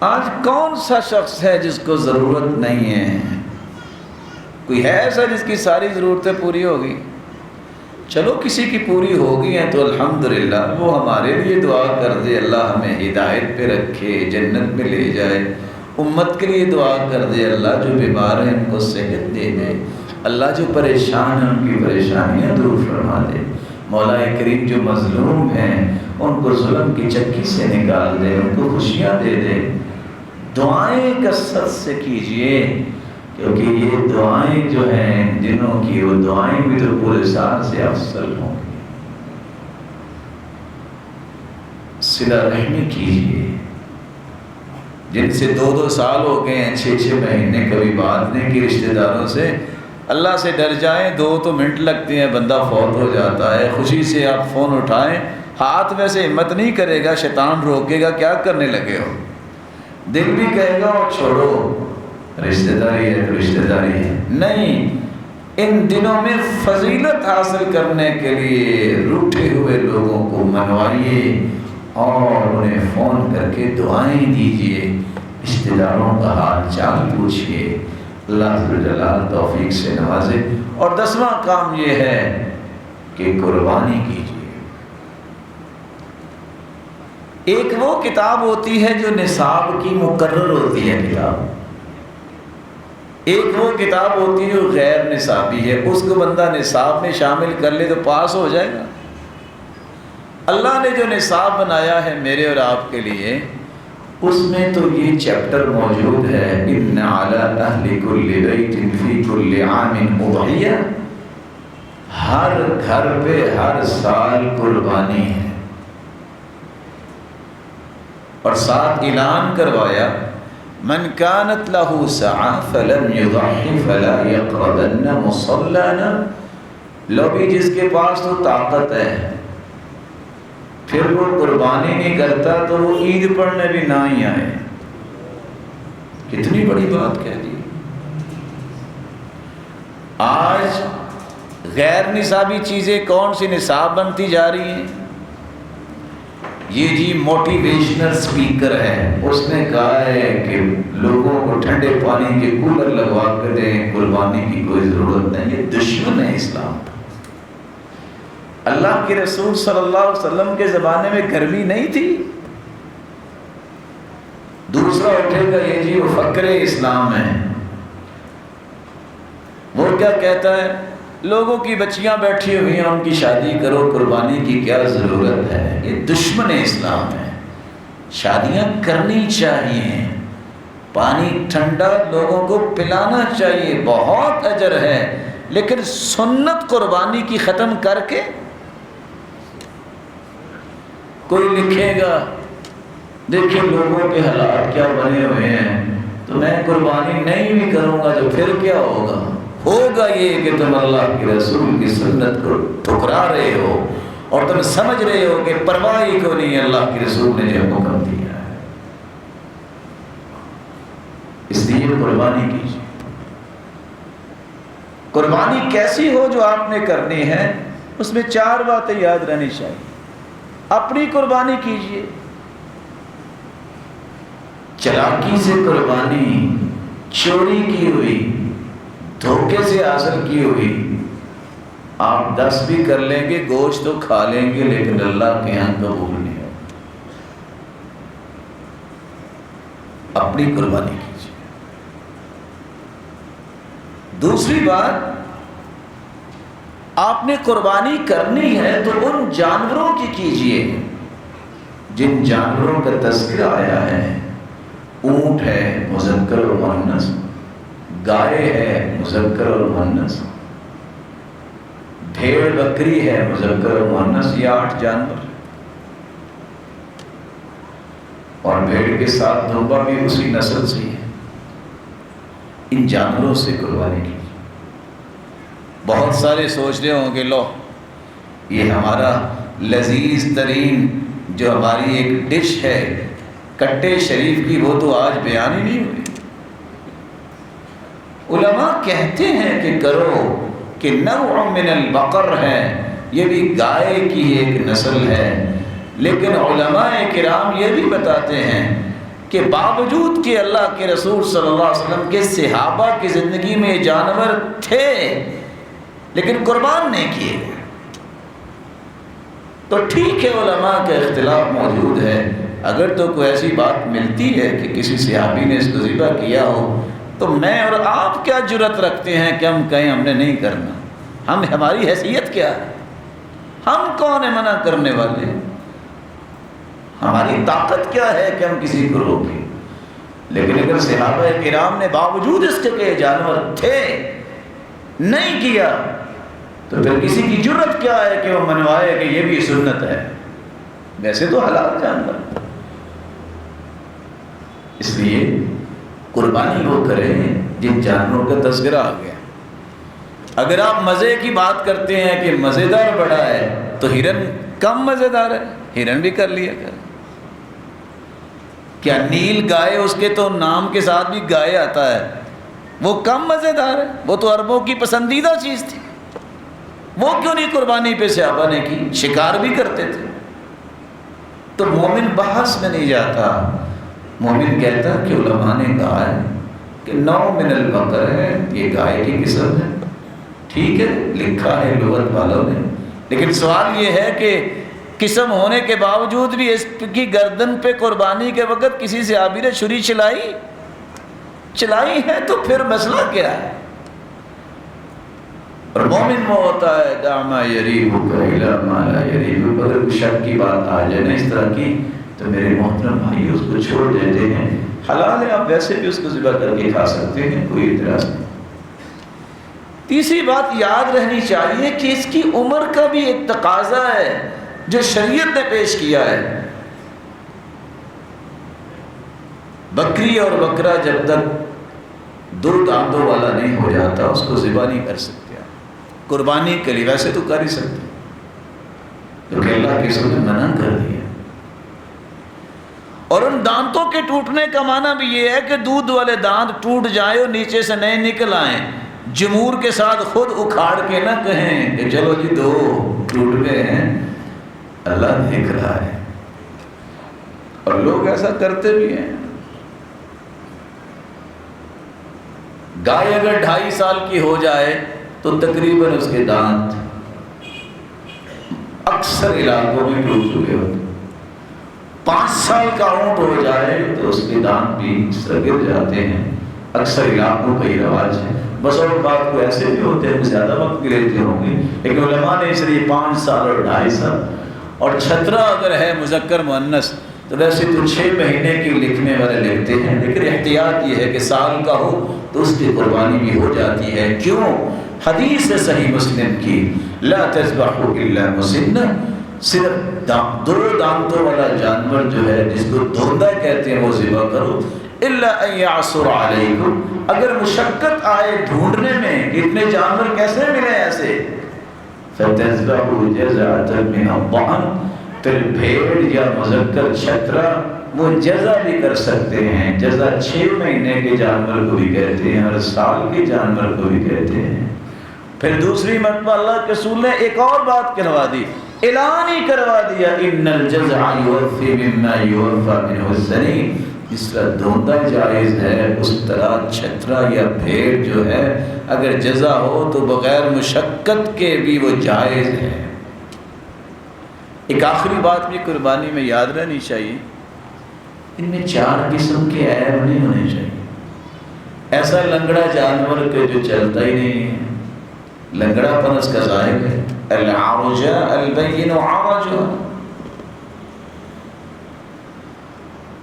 آج کون سا شخص ہے جس کو ضرورت نہیں ہے؟ کوئی ہے ایسا جس کی ساری ضرورتیں پوری ہوگی؟ چلو کسی کی پوری ہوگی ہیں تو الحمدللہ، وہ ہمارے لیے دعا کر دے اللہ ہمیں ہدایت پہ رکھے، جنت میں لے جائے۔ امت کے لیے دعا کر دے اللہ جو بیمار ہیں ان کو صحت دے دے، اللہ جو پریشان ہیں ان کی پریشانیاں دور فرما دے، مولا کریم جو مظلوم ہیں ان کو ظلم کی چکی سے نکال دے، ان کو خوشیاں دے دے۔ دعائیں کثرت سے کیجئے، کیونکہ یہ دعائیں جو ہیں ان دنوں کی، وہ دعائیں بھی تو پورے سال سے افضل ہوں گی۔ صلہ رحمی کیجئے، جن سے 2 سال ہو گئے ہیں، 6 مہینے کبھی بات نہیں کی رشتہ داروں سے، اللہ سے ڈر جائیں، 2 تو منٹ لگتے ہیں، بندہ فوت ہو جاتا ہے، خوشی سے آپ فون اٹھائیں، ہاتھ میں سے ہمت نہیں کرے گا، شیطان روکے گا کیا کرنے لگے ہو، دل بھی کہے گا اور چھوڑو، رشتہ داری ہے تو رشتہ داری ہے۔ نہیں، ان دنوں میں فضیلت حاصل کرنے کے لیے روٹھے ہوئے لوگوں کو منوائیے اور انہیں فون کر کے دعائیں دیجیے، رشتہ داروں کا حال چال پوچھیے، اللہ ذو جلال توفیق سے نوازے۔ اور 10واں کام یہ ہے کہ قربانی کیجیے۔ ایک وہ کتاب ہوتی ہے جو نصاب کی مقرر ہوتی ہے کتاب، ایک وہ کتاب ہوتی ہے جو غیر نصابی ہے، اس کو بندہ نصاب میں شامل کر لے تو پاس ہو جائے گا۔ اللہ نے جو نصاب بنایا ہے میرے اور آپ کے لیے، اس میں تو یہ چیپٹر موجود ہے، ان علی اہل کل بیت فی کل عام اضحیہ، ہر گھر پہ ہر سال قربانی ہے، اور ساتھ اعلان کروایا من کانت لہ سعی فلم یضحی فلا یقربن مصلانا، لو بھی جس کے پاس تو طاقت ہے پھر وہ قربانی نہیں کرتا تو وہ عید پڑھنے بھی نہ ہی آئے۔ کتنی بڑی بات کہہ دی۔ آج غیر نصابی چیزیں کون سی نصاب بنتی جا رہی ہیں؟ یہ جی موٹیویشنل سپیکر ہے، اس نے کہا ہے کہ لوگوں کو ٹھنڈے پانی کے کولر لگوا کر دیں، قربانی کی کوئی ضرورت نہیں۔ یہ دشمن ہے اسلام۔ اللہ کے رسول صلی اللہ علیہ وسلم کے زمانے میں گرمی نہیں تھی۔ دوسرا اٹھے گا یہ جی وہ فقر اسلام ہے، وہ کیا کہتا ہے؟ لوگوں کی بچیاں بیٹھی ہوئی ہیں، ان کی شادی کرو، قربانی کی کیا ضرورت ہے؟ یہ دشمن اسلام ہے۔ شادیاں کرنی چاہیے، پانی ٹھنڈا لوگوں کو پلانا چاہیے، بہت اجر ہے، لیکن سنت قربانی کی ختم کر کے کوئی لکھے گا دیکھیں لوگوں کے حالات کیا بنے ہوئے ہیں، تو میں قربانی نہیں بھی کروں گا تو پھر کیا ہوگا؟ ہوگا یہ کہ تم اللہ کے رسول کی سنت کو ٹھکرا رہے ہو اور تم سمجھ رہے ہو کہ پرواہ ہی کو نہیں اللہ کے رسول نے جو حکم دیا ہے۔ اس لیے قربانی کیجیے۔ قربانی کیسی ہو جو آپ نے کرنی ہے، اس میں 4 باتیں یاد رہنی چاہیے۔ اپنی قربانی کیجیے، چلاکی سے قربانی، چوری کی ہوئی، دھوکے سے حاصل کی ہوئی، آپ 10 بھی کر لیں گے، گوشت تو کھا لیں گے، لیکن اللہ کے یہاں قبول نہیں ہے۔ اپنی قربانی کیجیے۔ دوسری بات، آپ نے قربانی کرنی ہے تو ان جانوروں کی کیجیے جن جانوروں کا تذکرہ آیا ہے۔ اونٹ ہے مذکر اور مؤنث، گائے ہے مذکر اور مؤنث، بھیڑ بکری ہے مذکر اور مؤنث، یہ 8 جانور، اور بھیڑ کے ساتھ دھوبا بھی اسی نسل سے ہے۔ ان جانوروں سے قربانی کی۔ بہت سارے سوچ رہے ہوں کہ لو یہ ہمارا لذیذ ترین جو ہماری ایک ڈش ہے کٹے شریف کی، وہ تو آج بیان ہی نہیں ہوئی۔ علماء کہتے ہیں کہ کرو، کہ نوع من البقر ہے، یہ بھی گائے کی ایک نسل ہے، لیکن علماء کرام یہ بھی بتاتے ہیں کہ باوجود کہ اللہ کے رسول صلی اللہ علیہ وسلم کے صحابہ کی زندگی میں یہ جانور تھے لیکن قربان نہیں کیے گئے۔ تو ٹھیک ہے، علماء کا اختلاف موجود ہے، اگر تو کوئی ایسی بات ملتی ہے کہ کسی صحابی نے اس کو ذبح کیا ہو، تو میں اور آپ کیا جرأت رکھتے ہیں کہ ہم کہیں ہم نے نہیں کرنا؟ ہماری حیثیت کیا ہے؟ ہم کون ہیں منع کرنے والے؟ ہماری طاقت کیا ہے کہ ہم کسی کو روکیں؟ لیکن اگر صحابہ کرام نے باوجود اس کے کہ جانور تھے نہیں کیا، تو پھر کسی کی جرأت کیا ہے کہ وہ منوائے کہ یہ بھی سنت ہے؟ ویسے تو حلال جانور۔ اس لیے قربانی وہ کریں جن جانوروں کا تذکرہ آ گیا۔ اگر آپ مزے کی بات کرتے ہیں کہ مزیدار بڑا ہے، تو ہرن کم مزیدار ہے، ہرن بھی کر لیا کر۔ کیا نیل گائے، اس کے تو نام کے ساتھ بھی گائے آتا ہے، وہ کم مزیدار ہے؟ وہ تو عربوں کی پسندیدہ چیز تھی، وہ کیوں نہیں قربانی پہ صحابہ نے کی؟ شکار بھی کرتے تھے۔ تو مومن بحث میں نہیں جاتا، مومن کہتا کہ علماء نے کہا ہے کہ نوع من البقر ہے، یہ گائے کی قسم ہے، ٹھیک ہے، لکھا ہے لغت والوں نے، لیکن سوال یہ ہے کہ قسم ہونے کے باوجود بھی اس کی گردن پہ قربانی کے وقت کسی صحابی نے چھری چلائی ہے، تو پھر مسئلہ کیا ہے؟ اور مومن وہ ہوتا ہے دع ما یریبک الی ما لا یریبک۔ اگر کوئی شک کی بات آ جائے نا اس طرح کی، تو میرے محترم بھائی اس کو چھوڑ دیتے ہیں، حلال ہے، آپ ویسے بھی اس کو ذبح کر کے کھا سکتے ہیں، کوئی اعتراض نہیں۔ تیسری بات یاد رہنی چاہیے کہ اس کی عمر کا بھی ایک تقاضا ہے جو شریعت نے پیش کیا ہے۔ بکری اور بکرا جب تک 2 دانتوں والا نہیں ہو جاتا اس کو ذبح نہیں کر سکتے۔ قربانی کے لیے ویسے تو کر ہی سکتے، کیونکہ اللہ کے رسول نے منع کر دیا۔ اور ان دانتوں کے ٹوٹنے کا معنی بھی یہ ہے کہ دودھ والے دانت ٹوٹ جائیں اور نیچے سے نئے نکل آئیں، جمہور کے ساتھ خود اکھاڑ کے نہ کہیں کہ چلو جی 2 ٹوٹ گئے ہیں، اللہ دیکھ رہا ہے۔ اور لوگ ایسا کرتے بھی ہیں۔ گائے اگر 2.5 سال کی ہو جائے تو تقریباً اس کے دانت اکثر علاقوں میں ٹوٹ چکے ہوتے ہیں۔ 5 سال کا اونٹ ہو جائے تو اس کے دانت بھی اس طرح گر جاتے ہیں، اکثر علاقوں کا یہ رواج ہے۔ بس اور بات کو ایسے بھی ہوتے ہیں، زیادہ وقت بھی لیتے ہوں گے، لیکن علماء نے اس لیے 5 سال اور 2.5 سال، اور چھترا اگر ہے مذکر مؤنث تو ویسے تو 6 مہینے کی لکھنے والے لکھتے ہیں، لیکن احتیاط یہ ہے کہ سال کا ہو تو اس کی قربانی بھی ہو جاتی ہے۔ کیوں؟ حدیث صحیح مسلم کی لا تذبحوا الا مسنہ، صرف 2 دانتوں والا جانور جو ہے جس کو دھوندا کہتے ہیں وہ ذبح کرو، الا ان یعثر علیکم، اگر مشقت آئے ڈھونڈنے میں اتنے جانور کیسے ملے ایسے، فتذبحوا جزعۃ من الضأن، پھر بھیڑ یا مذکر چھترا وہ جزا بھی کر سکتے ہیں۔ جزا 6 مہینے کے جانور کو بھی کہتے ہیں اور سال کے جانور کو بھی کہتے ہیں۔ پھر دوسری مرتبہ اللہ کے رسول نے ایک اور بات کروا دی، اعلان ہی کروا دیا، ان الجزع یوفی مما یوفی منہ السنین، اس طرح دھوندا جائز ہے اس طرح چھترا یا بھیڑ جو ہے اگر جزا ہو تو بغیر مشقت کے بھی وہ جائز ہے۔ ایک آخری بات بھی قربانی میں یاد رہنی چاہیے، ان میں 4 قسم کے عیب نہیں ہونے چاہیے۔ ایسا لنگڑا جانور کہ جو چلتا ہی نہیں ہے، لنگڑا پن اس کا ظاہر ہے، العرج البین عرجہ،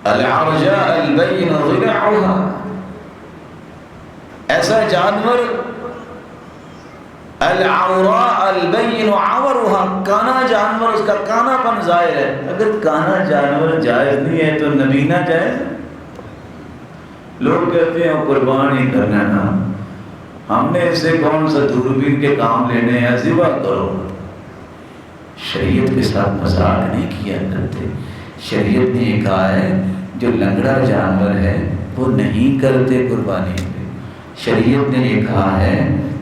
العرج البین ضلعها، ایسا جانور العوراء البین عورها، کانا جانور اس کا کانا پن ظاہر ہے۔ اگر کانا جانور جائز نہیں ہے تو نبینا جائز ہے؟ لوگ کہتے ہیں قربان ہی کرنا نا، ہم نے اس سے کون سا دوربین کے کام لینے ہیں، ذبح کرو۔ شریعت کے ساتھ مذاق نہیں کیا کرتے۔ شریعت نے یہ کہا ہے جو لنگڑا جانور ہے وہ نہیں کرتے قربانی پہ۔ شریعت نے یہ کہا ہے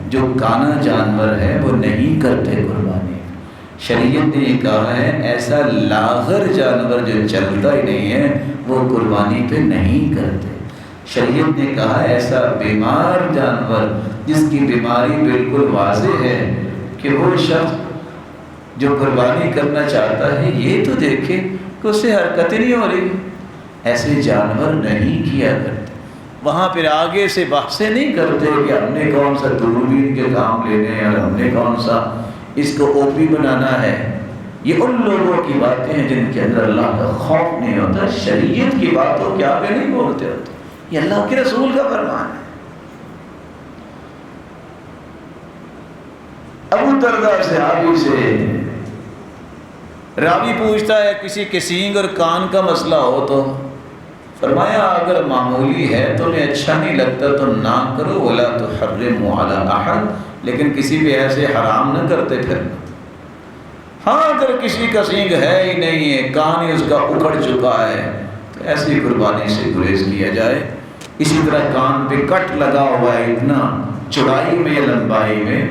جو کانا جانور ہے وہ نہیں کرتے قربانی پہ۔ شریعت نے یہ کہا ہے ایسا لاغر جانور جو چلتا ہی نہیں ہے وہ قربانی پہ نہیں کرتے۔ شریعت نے کہا ایسا بیمار جانور جس کی بیماری بالکل واضح ہے کہ وہ شخص جو قربانی کرنا چاہتا ہے یہ تو دیکھے کہ اس سے حرکت نہیں ہو رہی، ایسے جانور نہیں کیا کرتے۔ وہاں پھر آگے سے بحثیں نہیں کرتے کہ ہم نے کون سا دوربین کے کام لینے ہیں اور ہم نے کون سا اس کو او پی بنانا ہے۔ یہ ان لوگوں کی باتیں ہیں جن کے اندر اللہ کا خوف نہیں ہوتا، شریعت کی باتوں کے آگے نہیں بولتے ہوتے۔ یہ اللہ کے رسول کا فرمان ہے۔ ابو درداء صحابی سے راوی پوچھتا ہے کسی کے سینگ اور کان کا مسئلہ ہو تو فرمایا اگر معمولی ہے تو انہیں اچھا نہیں لگتا تو نہ کرو، ولا تحرموا علی احد، لیکن کسی پہ ایسے حرام نہ کرتے پھر۔ ہاں اگر کسی کا سینگ ہے ہی نہیں ہے، کان ہی اس کا اکھڑ چکا ہے تو ایسی قربانی سے گریز کیا جائے۔ اسی طرح کان پہ کٹ لگا ہوا ہے اتنا چوڑائی میں یا لمبائی میں،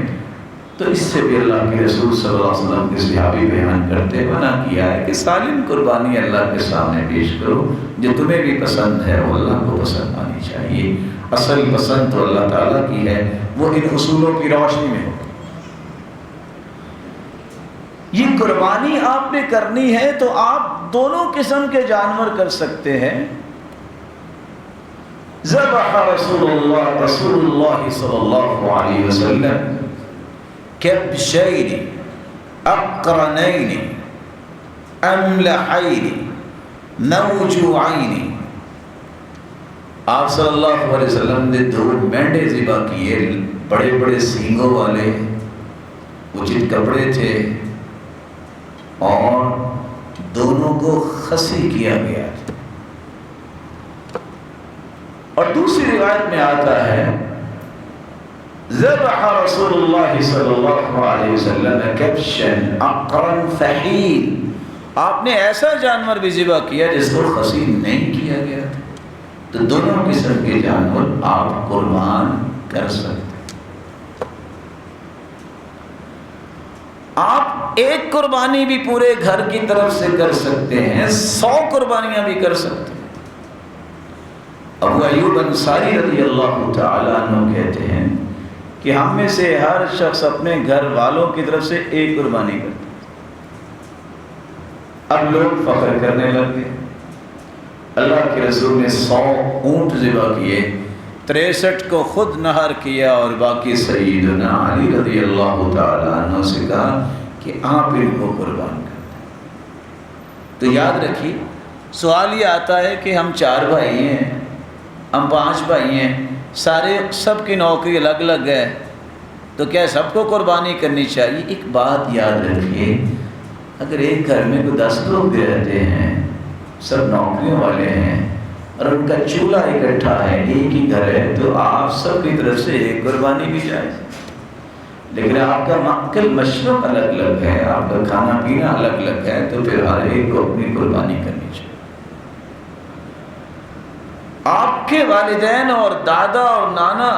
تو اس سے بھی اللہ کے رسول صلی اللہ علیہ وسلم کے صحابی بیان کرتے منع کیا ہے کہ سالم قربانی اللہ کے سامنے پیش کرو، جو تمہیں بھی پسند ہے وہ اللہ کو پسند آنی چاہیے۔ اصل پسند تو اللہ تعالیٰ کی ہے، وہ ان اصولوں کی روشنی میں ہو۔ یہ قربانی آپ نے کرنی ہے تو آپ دونوں قسم کے جانور کر سکتے ہیں۔ ذبح رسول اللہ صلی اللہ علیہ وسلم کبشین اقرنین املحین موجوعین، آپ صلی اللہ علیہ وسلم نے 2 مینڈے ذبح کیے، بڑے بڑے سینگوں والے، اچت کپڑے تھے، اور دونوں کو خسی کیا گیا تھا۔ اور دوسری روایت میں آتا ہے ذبح رسول اللہ صلی اللہ علیہ وسلم کبشا اقرن فحیل، آپ نے ایسا جانور بھی ذبح کیا جس کو خسی نہیں کیا گیا تھا۔ تو دونوں قسم کے جانور آپ قربان کر سکتے۔ ایک قربانی بھی پورے گھر کی طرف سے کر سکتے ہیں، 100 قربانیاں بھی کر سکتے ہیں۔ ابو ایوب انصاری رضی اللہ تعالیٰ عنہ کہتے ہیں کہ ہم میں سے ہر شخص اپنے گھر والوں کی طرف سے ایک قربانی کرتا ہے۔ اب لوگ فخر کرنے لگ گئے، اللہ کے رسول نے 100 اونٹ ذبح کیے، 63 کو خود نہر کیا اور باقی سیدنا علی رضی اللہ تعالیٰ عنہ سے کہا کہ آپ ان کو قربان کر دیں۔ تو یاد رکھیے، سوال یہ آتا ہے کہ ہم 4 بھائی ہیں، ہم 5 بھائی ہیں، سب کی نوکری الگ الگ ہے، تو کیا سب کو قربانی کرنی چاہیے؟ ایک بات یاد رکھیے، اگر ایک گھر میں کوئی 10 لوگ بھی رہتے ہیں، سب نوکریوں والے ہیں اور ان کا چولہا اکٹھا ہے، ایک ہی گھر ہے، تو آپ سب کی طرف سے ایک قربانی بھی جائز ہے۔ لیکن آپ کا مأکل مشرب الگ الگ ہے، آپ کا کھانا پینا الگ الگ ہے، تو پھر ہر ایک کو اپنی قربانی کرنی چاہیے۔ آپ کے والدین اور دادا اور نانا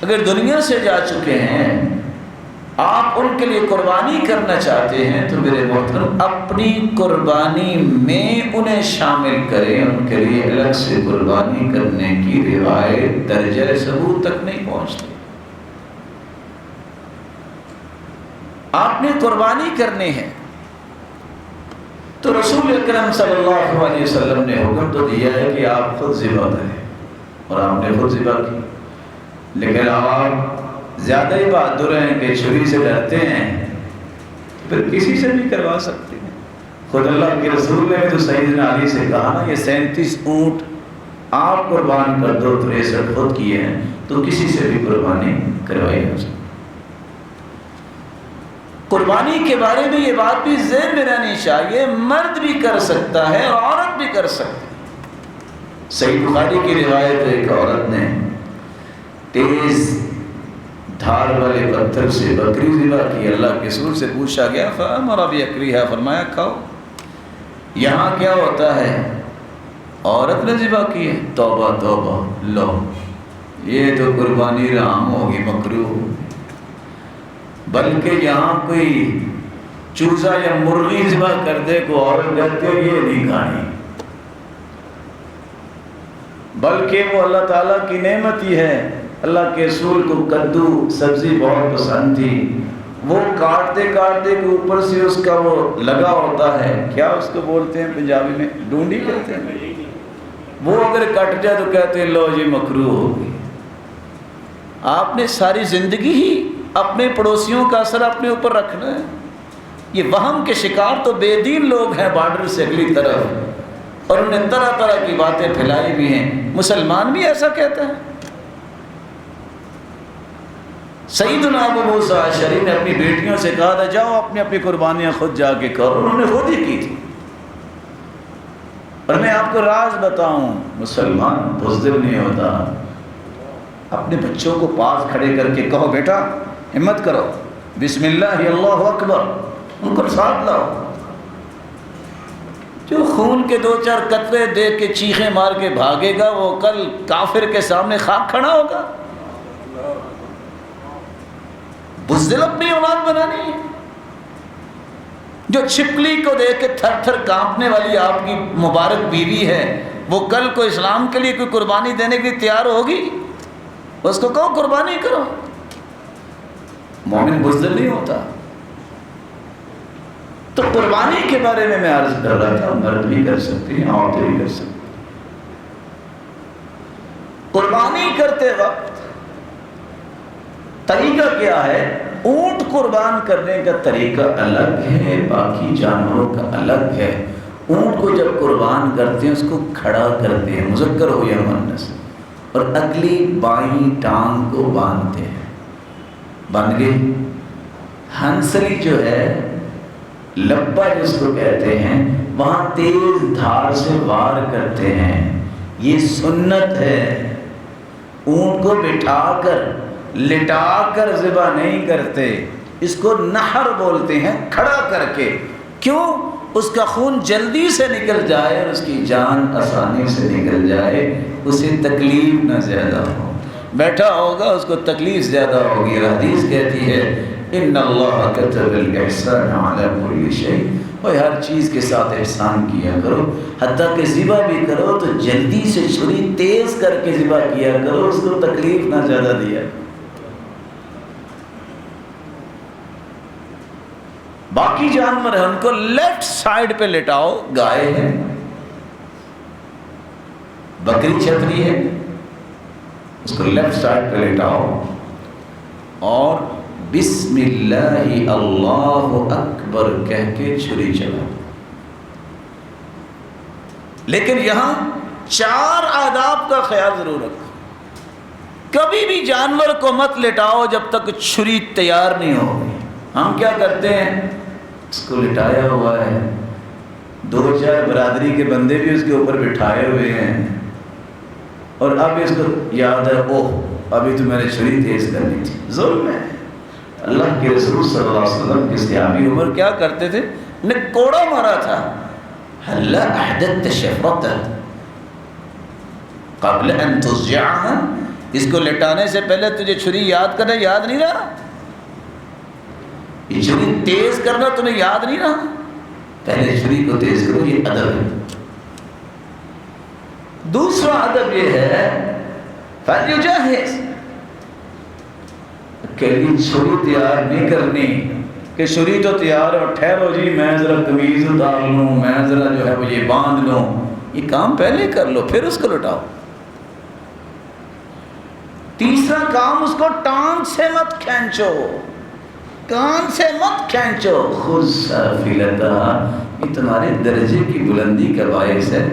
اگر دنیا سے جا چکے ہیں، آپ ان کے لیے قربانی کرنا چاہتے ہیں، تو میرے محترم اپنی قربانی میں انہیں شامل کریں، ان کے لیے الگ سے قربانی کرنے کی روایت درجہ ثبوت تک نہیں پہنچتی۔ آپ نے قربانی کرنی ہے تو رسول اکرم صلی اللہ علیہ وسلم نے حکم تو دیا ہے کہ آپ خود ذبح کریں، اور آپ نے خود ذبح کی۔ لیکن آپ زیادہ ہی بہادر ہیں کہ چھری سے ڈرتے ہیں، پھر کسی سے بھی کروا سکتے ہیں۔ خود اللہ کے رسول نے تو سیدنا علی سے کہا نا، یہ 37 اونٹ آپ قربان کر دو، 63 خود کیے ہیں، تو کسی سے بھی قربانی کروائی جا سکتی۔ قربانی کے بارے میں یہ بات بھی ذہن میں رہنی چاہیے، مرد بھی کر سکتا ہے اور عورت بھی کر سکتی ہے۔ صحیح بخاری کی روایت، ایک عورت نے تیز دھار والے پتھر سے بکری ذبح کی، اللہ کے رسول سے پوچھا گیا، فَأَمَرَ بِأَكْلِهَا، فرمایا کھاؤ۔ یہاں کیا ہوتا ہے؟ عورت نے ذبح کی ہے، توبہ توبہ، لو یہ تو قربانی رام ہوگی، مکروہ، بلکہ یہاں کوئی چوزا یا مرغی ذبح کر دے کو عورت کہتے ہیں یہ نہیں کھانی، بلکہ وہ اللہ تعالیٰ کی نعمت ہی ہے۔ اللہ کے رسول کو کدو سبزی بہت پسند تھی، وہ کاٹتے کاٹتے کے اوپر سے اس کا وہ لگا ہوتا ہے، کیا اس کو بولتے ہیں پنجابی میں؟ ڈونڈی کہتے ہیں، وہ اگر کٹ جائے تو کہتے ہیں لو یہ مکروہ ہوگی۔ آپ نے ساری زندگی ہی اپنے پڑوسیوں کا اثر اپنے اوپر رکھنا ہے۔ یہ وہم کے شکار تو بے دین لوگ ہیں بارڈر سے اگلی طرف، اور انہیں طرح طرح کی باتیں پھیلائی بھی ہیں۔ مسلمان بھی ایسا کہتا ہے۔ سیدنا ابو موسیٰ اشعری نے اپنی بیٹیوں سے کہا تھا جاؤ اپنی اپنی قربانیاں خود جا کے کرو، انہوں نے خود ہی کی تھی۔ اور میں آپ کو راز بتاؤں، مسلمان بزدل نہیں ہوتا۔ اپنے بچوں کو پاس کھڑے کر کے کہو بیٹا ہمت کرو، بسم اللہ اللہ اکبر، ان کو ساتھ لاؤ۔ جو خون کے 2-4 قطرے دیکھ کے چیخیں مار کے بھاگے گا، وہ کل کافر کے سامنے خاک کھڑا ہوگا۔ بزدل اپنی اولاد بنانی ہے۔ جو چھپکلی کو دیکھ کے تھر تھر کانپنے والی آپ کی مبارک بیوی ہے، وہ کل کو اسلام کے لیے کوئی قربانی دینے کے لیے تیار ہوگی؟ اس کو کہو قربانی کرو۔ مومن بزدل نہیں ہوتا۔ تو قربانی کے بارے میں عرض کر رہا تھا، مرد بھی کر سکتے ہیں، عورتیں بھی کر سکتے ہیں۔ قربانی کرتے وقت طریقہ کیا ہے؟ اونٹ قربان کرنے کا طریقہ الگ ہے، باقی جانوروں کا الگ ہے۔ اونٹ کو جب قربان کرتے ہیں اس کو کھڑا کرتے ہیں، مذکر ہو یا مؤنث، اور اگلی بائیں ٹانگ کو باندھتے ہیں، باندھ گئی۔ ہنسلی جو ہے، لبا جس کو کہتے ہیں، وہاں تیز دھار سے وار کرتے ہیں، یہ سنت ہے۔ اونٹ کو بٹھا کر لٹا کر ذبح نہیں کرتے، اس کو نحر بولتے ہیں، کھڑا کر کے۔ کیوں؟ اس کا خون جلدی سے نکل جائے اور اس کی جان آسانی سے نکل جائے، اسے تکلیف نہ زیادہ ہو۔ بیٹھا ہوگا اس کو تکلیف زیادہ ہوگی۔ حدیث کہتی ہے ان اللہ کتب الاحسان علی کل شیء، اور ہر چیز کے ساتھ احسان کیا کرو، حتیٰ کہ ذبح بھی کرو تو جلدی سے چھری تیز کر کے ذبح کیا کرو، اس کو تکلیف نہ زیادہ دیا۔ باقی جانور ہیں ان کو لیفٹ سائڈ پہ لٹاؤ، گائے ہے، بکری چھتری ہے، اس کو لیفٹ سائڈ پہ لٹاؤ اور بسم اللہ اللہ اکبر کہہ کے چھری چلاؤ۔ لیکن یہاں 4 آداب کا خیال ضرور رکھو۔ کبھی بھی جانور کو مت لٹاؤ جب تک چھری تیار نہیں ہوگی۔ ہم کیا کرتے ہیں، اس کو لٹایا ہوا ہے، 2-4 برادری کے بندے بھی اس کے اوپر بٹھائے ہوئے ہیں، اور اب اس کو یاد ہے اوہ ابھی تو میں نے چھری تیز کرنی تھی۔ ظلم ہے۔ اللہ کے رسول صلی اللہ علیہ وسلم کے صحابی عمر کیا کرتے تھے، نے کوڑا مارا تھا، ہلا احدثت شفرۃ قبل ان تضجعها، اس کو لٹانے سے پہلے تجھے چھری یاد کرنا یاد نہیں رہا، یہ چھری تیز کرنا تمہیں یاد نہیں رہا، پہلے چھری کو تیز کرو، یہ ادب ہے۔ دوسرا ادب یہ ہے فلیجہز، کہ چھری تیار نہیں کرنی کہ چھری تو تیار ہے، ٹھہرو جی میں ذرا قمیض اتار لوں، میں ذرا جو ہے وہ یہ باندھ لوں، یہ کام پہلے کر لو پھر اس کو لٹاؤ۔ تیسرا کام، اس کو ٹانگ سے مت کھینچو، کان سے مت کھینچو، خود سافلتہا، یہ تمہارے درجے کی بلندی کا باعث ہے،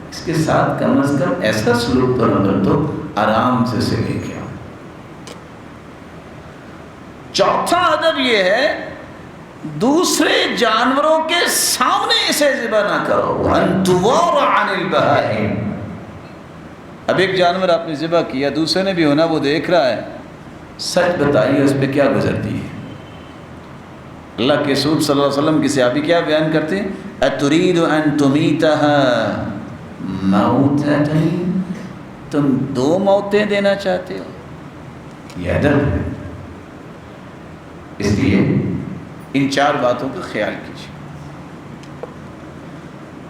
اس کے ساتھ کم از کم ایسا سلوک تو نہ برتو، آرام سے لے کے آؤ۔ چوتھا ادب یہ ہے دوسرے جانوروں کے سامنے اسے ذبح نہ کرو، وَأَن تُوَارَ عَنِ الْبَهَائِمِ، اب ایک جانور آپ نے ذبح کیا، دوسرے نے بھی ہونا، وہ دیکھ رہا ہے، سچ بتائیے اس پہ کیا گزرتی ہے؟ اللہ کے رسول صلی اللہ علیہ وسلم کی صحابی کیا بیان کرتے ہیں، أَتُرِيدُ أَن تُمِيتَهَا مَوْتَتَيْن، تم 2 موتیں دینا چاہتے ہو، یہ ادب ہے۔ اس لیے ان 4 باتوں کا خیال کیجیے۔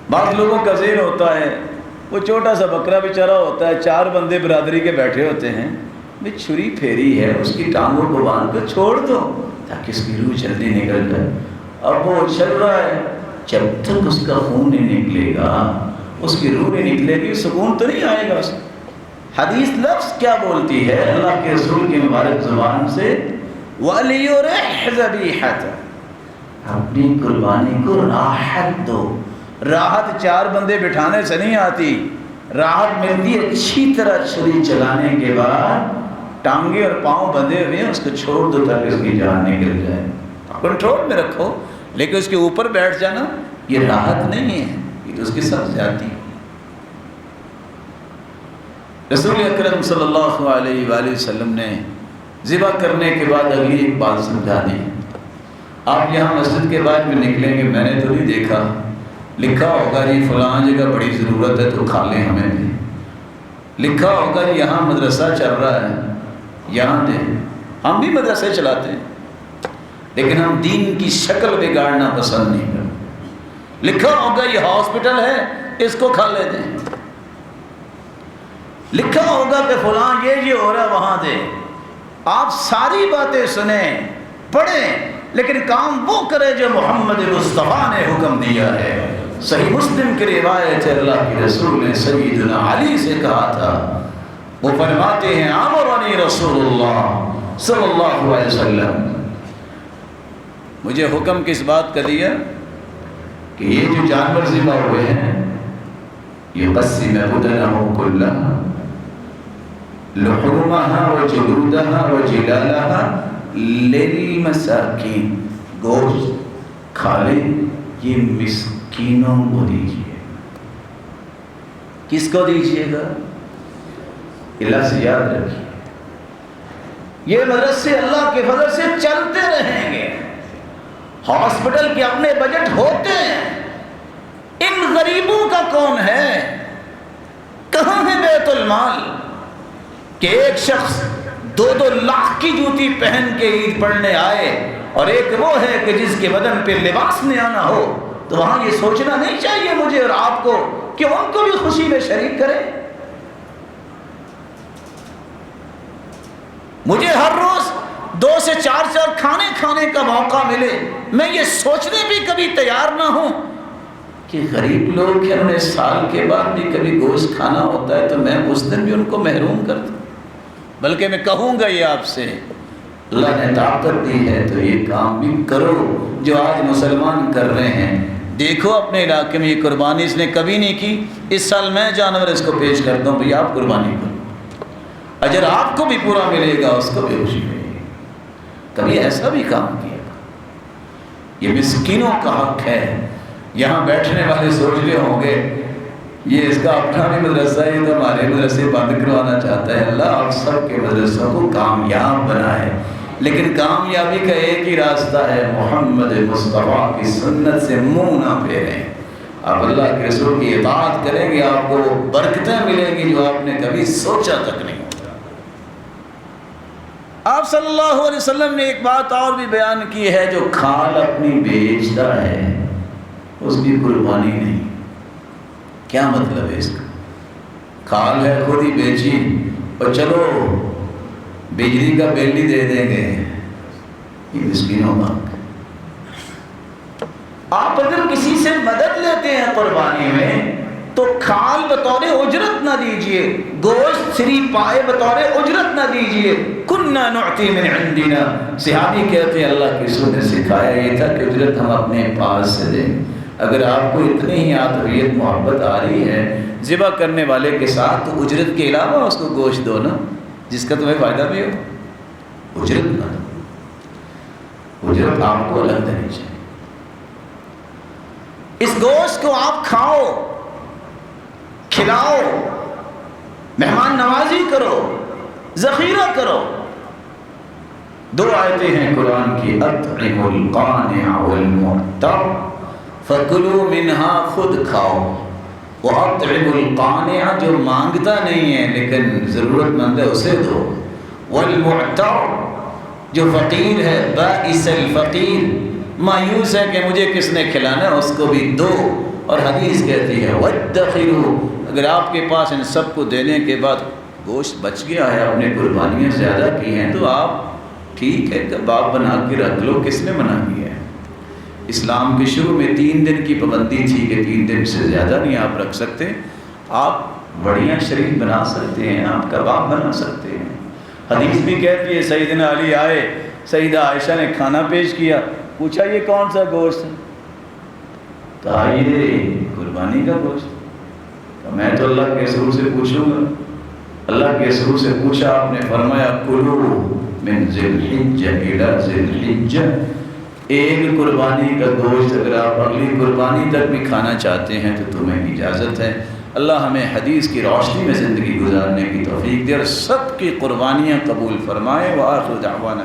بعض لوگوں کا ذہن ہوتا ہے، وہ چھوٹا سا بکرا بیچارہ ہوتا ہے، 4 بندے برادری کے بیٹھے ہوتے ہیں، بھی چھری پھیری ہے، اس کی ٹانگوں کو باندھ کر چھوڑ دو تاکہ اس کی روح جلدی نکل جائے۔ اب وہ چل رہا ہے، جب تک اس کا خون نہیں نکلے گا، اس کی روح نہیں نکلے گی، سکون تو نہیں آئے گا اس کو۔ حدیث لفظ کیا بولتی ہے اللہ کے رسول کی مبارک زبان سے، وَلْيُرِحْ ذَبِيحَتَهُ، اپنی قربانی کو راحت دو۔ راحت 4 بندے بٹھانے سے نہیں آتی، راحت ملتی ہے اچھی طرح چھری چلانے کے بعد، ٹانگیں اور پاؤں بندھے ہوئے ہیں، اس کو چھوڑ دو تاکہ اس کی جان نکل جائے، کنٹرول میں رکھو، لیکن اس کے اوپر بیٹھ جانا یہ راحت نہیں ہے، یہ تو اس کے ساتھ زیادتی ہے۔ رسول اکرم صلی اللہ علیہ وآلہ وسلم نے ذبح کرنے کے بعد اگلی ایک بات سمجھا دی۔ آپ یہاں مسجد کے بعد میں نکلیں گے، میں نے تو نہیں دیکھا، لکھا ہوگا جی فلاں جگہ بڑی ضرورت ہے تو کھا لیں ہمیں بھی، لکھا ہوگا جی یہاں مدرسہ چل رہا ہے یہاں دیں، ہم بھی مدرسے چلاتے ہیں لیکن ہم دین کی شکل بگاڑنا پسند نہیں کرتے، لکھا ہوگا یہ ہاسپٹل ہے اس کو کھا لے دیں، لکھا ہوگا کہ فلاں یہ ہو رہا ہے وہاں دے۔ آپ ساری باتیں سنیں پڑھیں لیکن کام وہ کرے جو محمد مصطفیٰ نے حکم دیا ہے۔ صحیح مسلم کی روایت ہے، اللہ کے رسول نے سیدنا علی سے کہا تھا، وہ فرماتے ہیں امرنی رسول اللہ صلی اللہ علیہ وسلم، مجھے حکم کس بات کا دیا کہ یہ جو جانور ذبح ہوئے ہیں یقسم بدنہ کلہ لحومها وجلودها وجلالها للمساکین، گوشت کھا لیں یہ مسکینوں کو دیجیے۔ کس کو دیجیے گا؟ اللہ سے یاد رکھیے، یہ مدرسے اللہ کے فضل سے چلتے رہیں گے، ہاسپٹل کے اپنے بجٹ ہوتے ہیں، ان غریبوں کا کون ہے؟ کہاں ہے بیت المال کہ ایک شخص 2-2 لاکھ کی جوتی پہن کے عید پڑھنے آئے اور ایک وہ ہے کہ جس کے بدن پہ لباس نیا نہ ہو، تو وہاں یہ سوچنا نہیں چاہیے مجھے اور آپ کو کہ ان کو بھی خوشی میں شریک کریں۔ مجھے ہر روز 2 سے 4 کھانے کھانے کا موقع ملے، میں یہ سوچنے بھی کبھی تیار نہ ہوں کہ غریب لوگ ہیں، انہیں سال کے بعد بھی کبھی گوشت کھانا ہوتا ہے تو میں اس دن بھی ان کو محروم کر دوں۔ بلکہ میں کہوں گا یہ آپ سے، اللہ نے طاقت دی ہے تو یہ کام بھی کرو جو آج مسلمان کر رہے ہیں۔ دیکھو اپنے علاقے میں یہ قربانی اس نے کبھی نہیں کی، اس سال میں جانور اس کو پیش کرتا ہوں، بھئی آپ قربانی کرو، اجر آپ کو بھی پورا ملے گا، اس کو بھی خوشی ملے گی۔ کبھی ایسا بھی کام کیا؟ یہ مسکینوں کا حق ہے۔ یہاں بیٹھنے والے سوچ رہے ہوں گے یہ اس کا اپنا بھی مدرسہ ہے، تو ہمارے مدرسے بند کروانا چاہتا ہے۔ اللہ آپ سب کے مدرسوں کو کامیاب بنائے، لیکن کامیابی کا ایک ہی راستہ ہے، محمد مصطفیٰ کی سنت سے منہ نہ پھیریں۔ آپ اللہ کے رسول کی اطاعت کریں گے، آپ کو برکتیں ملیں گی جو آپ نے کبھی سوچا تک نہیں۔ آپ صلی اللہ علیہ وسلم نے ایک بات اور بھی بیان کی ہے، جو کھال اپنی بیچتا ہے اس کی قربانی نہیں۔ کیا مطلب ہے اس کا؟ کھال ہے خود ہی بیچی اور چلو بجلی کا بل ہی دے دیں گے، یہ مسکینوں کا۔ آپ اگر کسی سے مدد لیتے ہیں قربانی میں تو کھال بطور اجرت نہ دیجئے، گوشت فری پائے بطور اجرت نہ دیجئے۔ کننا نعطی من عندنا، صحابی کہتے ہیں اللہ کے رسول نے سکھایا یہ تھا کہ اجرت ہم اپنے پاس سے دیں۔ اگر آپ کو اتنی ہی عاطفیت محبت آ رہی ہے ذبح کرنے والے کے ساتھ، تو اجرت کے علاوہ اس کو گوشت دو نا، جس کا تمہیں فائدہ بھی ہو۔ اجرت نہ دو، اجرت آپ کو الگ دینی چاہیے۔ اس گوشت کو آپ کھاؤ، کھلاؤ، مہمان نوازی کرو، ذخیرہ کرو۔ 2 آیتیں ہیں قرآن کی، اطعموا القانع والمعتر فکلوا منہا، خود کھاؤ، وَأَطْعِمُ الْقَانِعَ، جو مانگتا نہیں ہے لیکن ضرورت مند ہے اسے دو، وَالْمُعْتَرْ، جو فقیر ہے، بَائِسَ الْفَقِیر، مایوس ہے کہ مجھے کس نے کھلانا ہے، اس کو بھی دو۔ اور حدیث کہتی ہے وَادَّخِرُوا، اگر آپ کے پاس ان سب کو دینے کے بعد گوشت بچ گیا ہے، اپنے قربانیاں زیادہ کی ہیں، تو آپ ٹھیک ہے کباب بنا کے رکھ لو، کس نے منع کیا ہے؟ اسلام کے شروع میں 3 دن کی پابندی تھی کہ 3 دن سے زیادہ نہیں آپ رکھ سکتے۔ آپ بڑیاں شریف بنا سکتے ہیں، آپ کباب بنا سکتے ہیں۔ حدیث بھی کہتی ہے سیدنا علی آئے، سیدہ عائشہ نے کھانا پیش کیا، پوچھا یہ کون سا گوشت ہے؟ کہا یہ قربانی کا گوشت۔ میں تو اللہ کے رسول سے پوچھوں گا۔ اللہ کے رسول سے پوچھا، آپ نے فرمایا کلو من ذی الحجہ الی ذی الحجہ، ایک قربانی کا گوشت اگر آپ اگلی قربانی تک بھی کھانا چاہتے ہیں تو تمہیں اجازت ہے۔ اللہ ہمیں حدیث کی روشنی میں زندگی گزارنے کی توفیق دے اور سب کی قربانیاں قبول فرمائے۔ وآخر دعوانا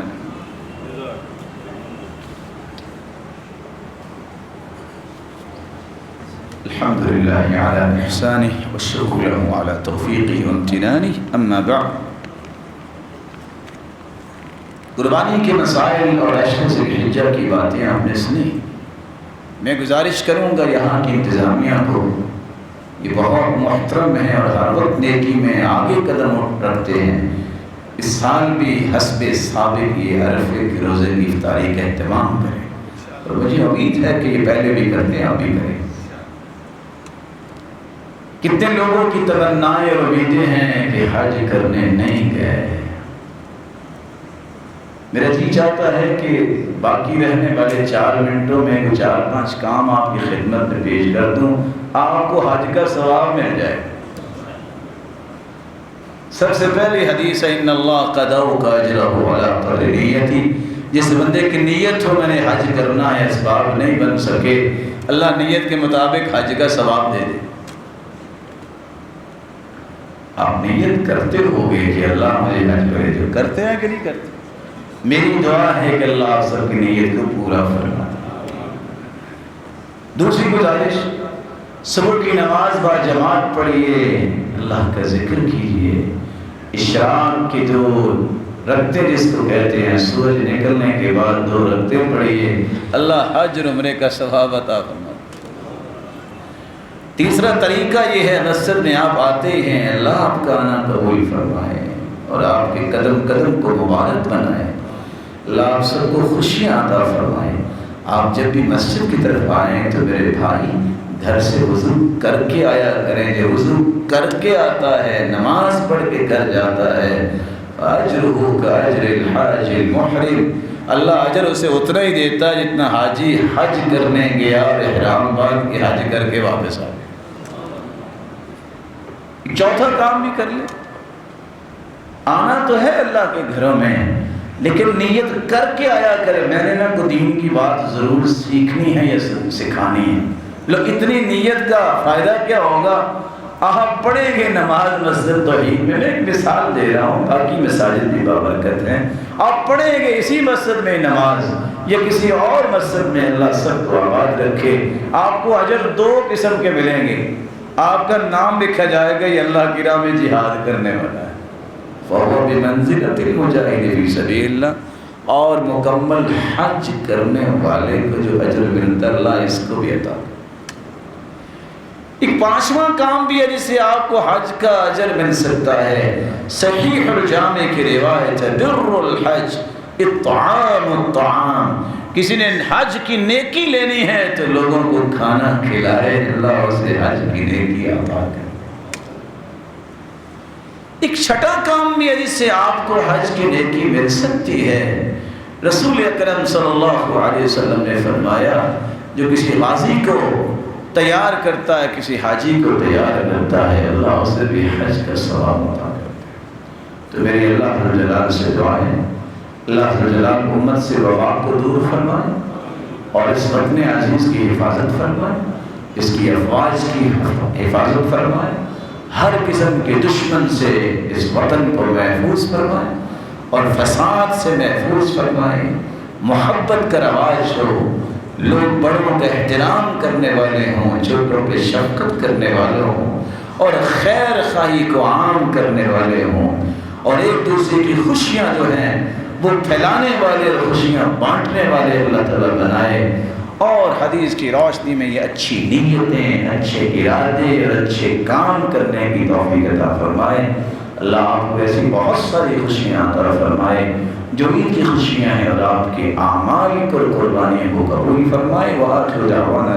الحمدللہ علی احسانہ والشکر له علی توفیقہ وامتنانہ، اما بعد۔ قربانی کے مسائل اور اشہر ذی الحجہ کی باتیں آپ نے سنی۔ میں گزارش کروں گا یہاں کی انتظامیہ کو، یہ بہت محترم ہے اور ہر وقت نیکی میں آگے قدم رکھتے ہیں، اس سال بھی حسب سابق یہ عرفے کے روزے کی افطاری کا اہتمام کریں، اور مجھے امید ہے کہ یہ پہلے بھی کرتے ہیں، آپ بھی کریں۔ کتنے لوگوں کی تمنائیں اور امیدیں ہیں کہ حج کرنے نہیں گئے۔ میرا جی چاہتا ہے کہ باقی رہنے والے 4 منٹوں میں 4-5 کام آپ کی خدمت میں پیش کر دوں، آپ کو حج کا ثواب مل جائے۔ سب سے پہلی حدیث ہے ان اللہ قد اوقع اجرہ علی قدر نیتی، جس بندے کی نیت ہو میں نے حج کرنا ہے، اسباب نہیں بن سکے، اللہ نیت کے مطابق حج کا ثواب دے دے۔ آپ نیت کرتے ہوگے کہ اللہ مجھے حج کرے، جو کرتے ہیں کہ نہیں کرتے؟ میری دعا ہے کہ اللہ آپ سب کی نیت کو پورا فرما۔ دوسری گزارش، صبح کی نماز با جماعت پڑھیے، اللہ کا ذکر کیجیے، اشراق کی جو رکھتے جس کو کہتے ہیں، سورج نکلنے کے بعد 2 رکھتے پڑھیے، اللہ حج اور عمرے کا ثواب عطا فرمائے۔ تیسرا طریقہ یہ ہے، مسجد میں آپ آتے ہیں، اللہ آپ کا آنا قبول فرمائے اور آپ کے قدم قدم کو مبارک بنائے، اللہ آپ سب کو خوشیاں عطا فرمائے۔ آپ جب بھی مسجد کی طرف آئیں تو میرے بھائی گھر سے وضو کر کے آیا کریں، جو وضو کر کے آتا ہے، نماز پڑھ کے گھر جاتا ہے، اجرہ کاجر الحاج المحرم، اللہ اجر اسے اتنا ہی دیتا ہے جتنا حاجی حج کرنے گیا اور احرام باندھ کے حج کر کے واپس آ گیا۔ چوتھا کام بھی کر لے، آنا تو ہے اللہ کے گھروں میں، لیکن نیت کر کے آیا کرے، میں نے نہ کوئی دین کی بات ضرور سیکھنی ہے یا سکھانی ہے۔ لوگ اتنی نیت کا فائدہ کیا ہوگا؟ آپ پڑھیں گے نماز مسجد توحید میں ایک مثال دے رہا ہوں، باقی مساجد بھی بابرکت ہیں، آپ پڑھیں گے اسی مسجد میں نماز یا کسی اور مسجد میں، اللہ سب کو آباد رکھے، آپ کو اجر 2 قسم کے ملیں گے۔ آپ کا نام لکھا جائے گا یہ اللہ کی راہ میں جہاد کرنے والا ہے، فَهُوَ بِمَنزِلَةِ الْمُجَاهِدِ فِي سَبِيلِ اللَّهِ، اور مکمل حج کرنے والے کو جو اجر ملتا ہے اللہ اس کو بھی عطا کرے۔ ایک 5واں کام بھی ہے جس سے آپ کو حج کا اجر مل سکتا ہے، صحیح الجامع کی روایت ہے، بر الحج اطعام الطعام، کسی نے حج کی نیکی لینی ہے تو لوگوں کو کھانا کھلائے، اللہ اسے حج کی نیکی عطا کرے۔ ایک 6واں کام بھی ہے جس سے آپ کو حج کی نیکی مل سکتی ہے، رسول اکرم صلی اللہ علیہ وسلم نے فرمایا جو کسی غازی کو تیار کرتا ہے، کسی حاجی کو تیار کرتا ہے، اللہ اسے بھی حج کا ثواب عطا کرتا ہے۔ تو میری اللہ رب الجلال سے دعا ہے، اللہ رب الجلال امت سے وبا کو دور فرمائے اور اس وطن عزیز کی حفاظت فرمائے، اس کی افواج کی حفاظت فرمائے، ہر قسم کے دشمن سے اس وطن کو محفوظ فرمائے اور فساد سے محفوظ فرمائے، محبت کا رواج ہو، لوگ بڑوں کا احترام کرنے والے ہوں، چھوٹوں پہ شفقت کرنے والے ہوں اور خیر خواہی کو عام کرنے والے ہوں، اور ایک دوسرے کی خوشیاں جو ہیں وہ پھیلانے والے اور خوشیاں بانٹنے والے اللہ تعالیٰ بنائے، اور حدیث کی روشنی میں یہ اچھی نیتیں، اچھے ارادے اور اچھے کام کرنے کی توفیق عطا فرمائے۔ اللہ آپ کو ایسی بہت ساری خوشیاں عطا فرمائے جو عید کی خوشیاں ہیں، اور آپ کے اعمال کو قربانیوں کو قبول فرمائے۔ وآخر دعوانا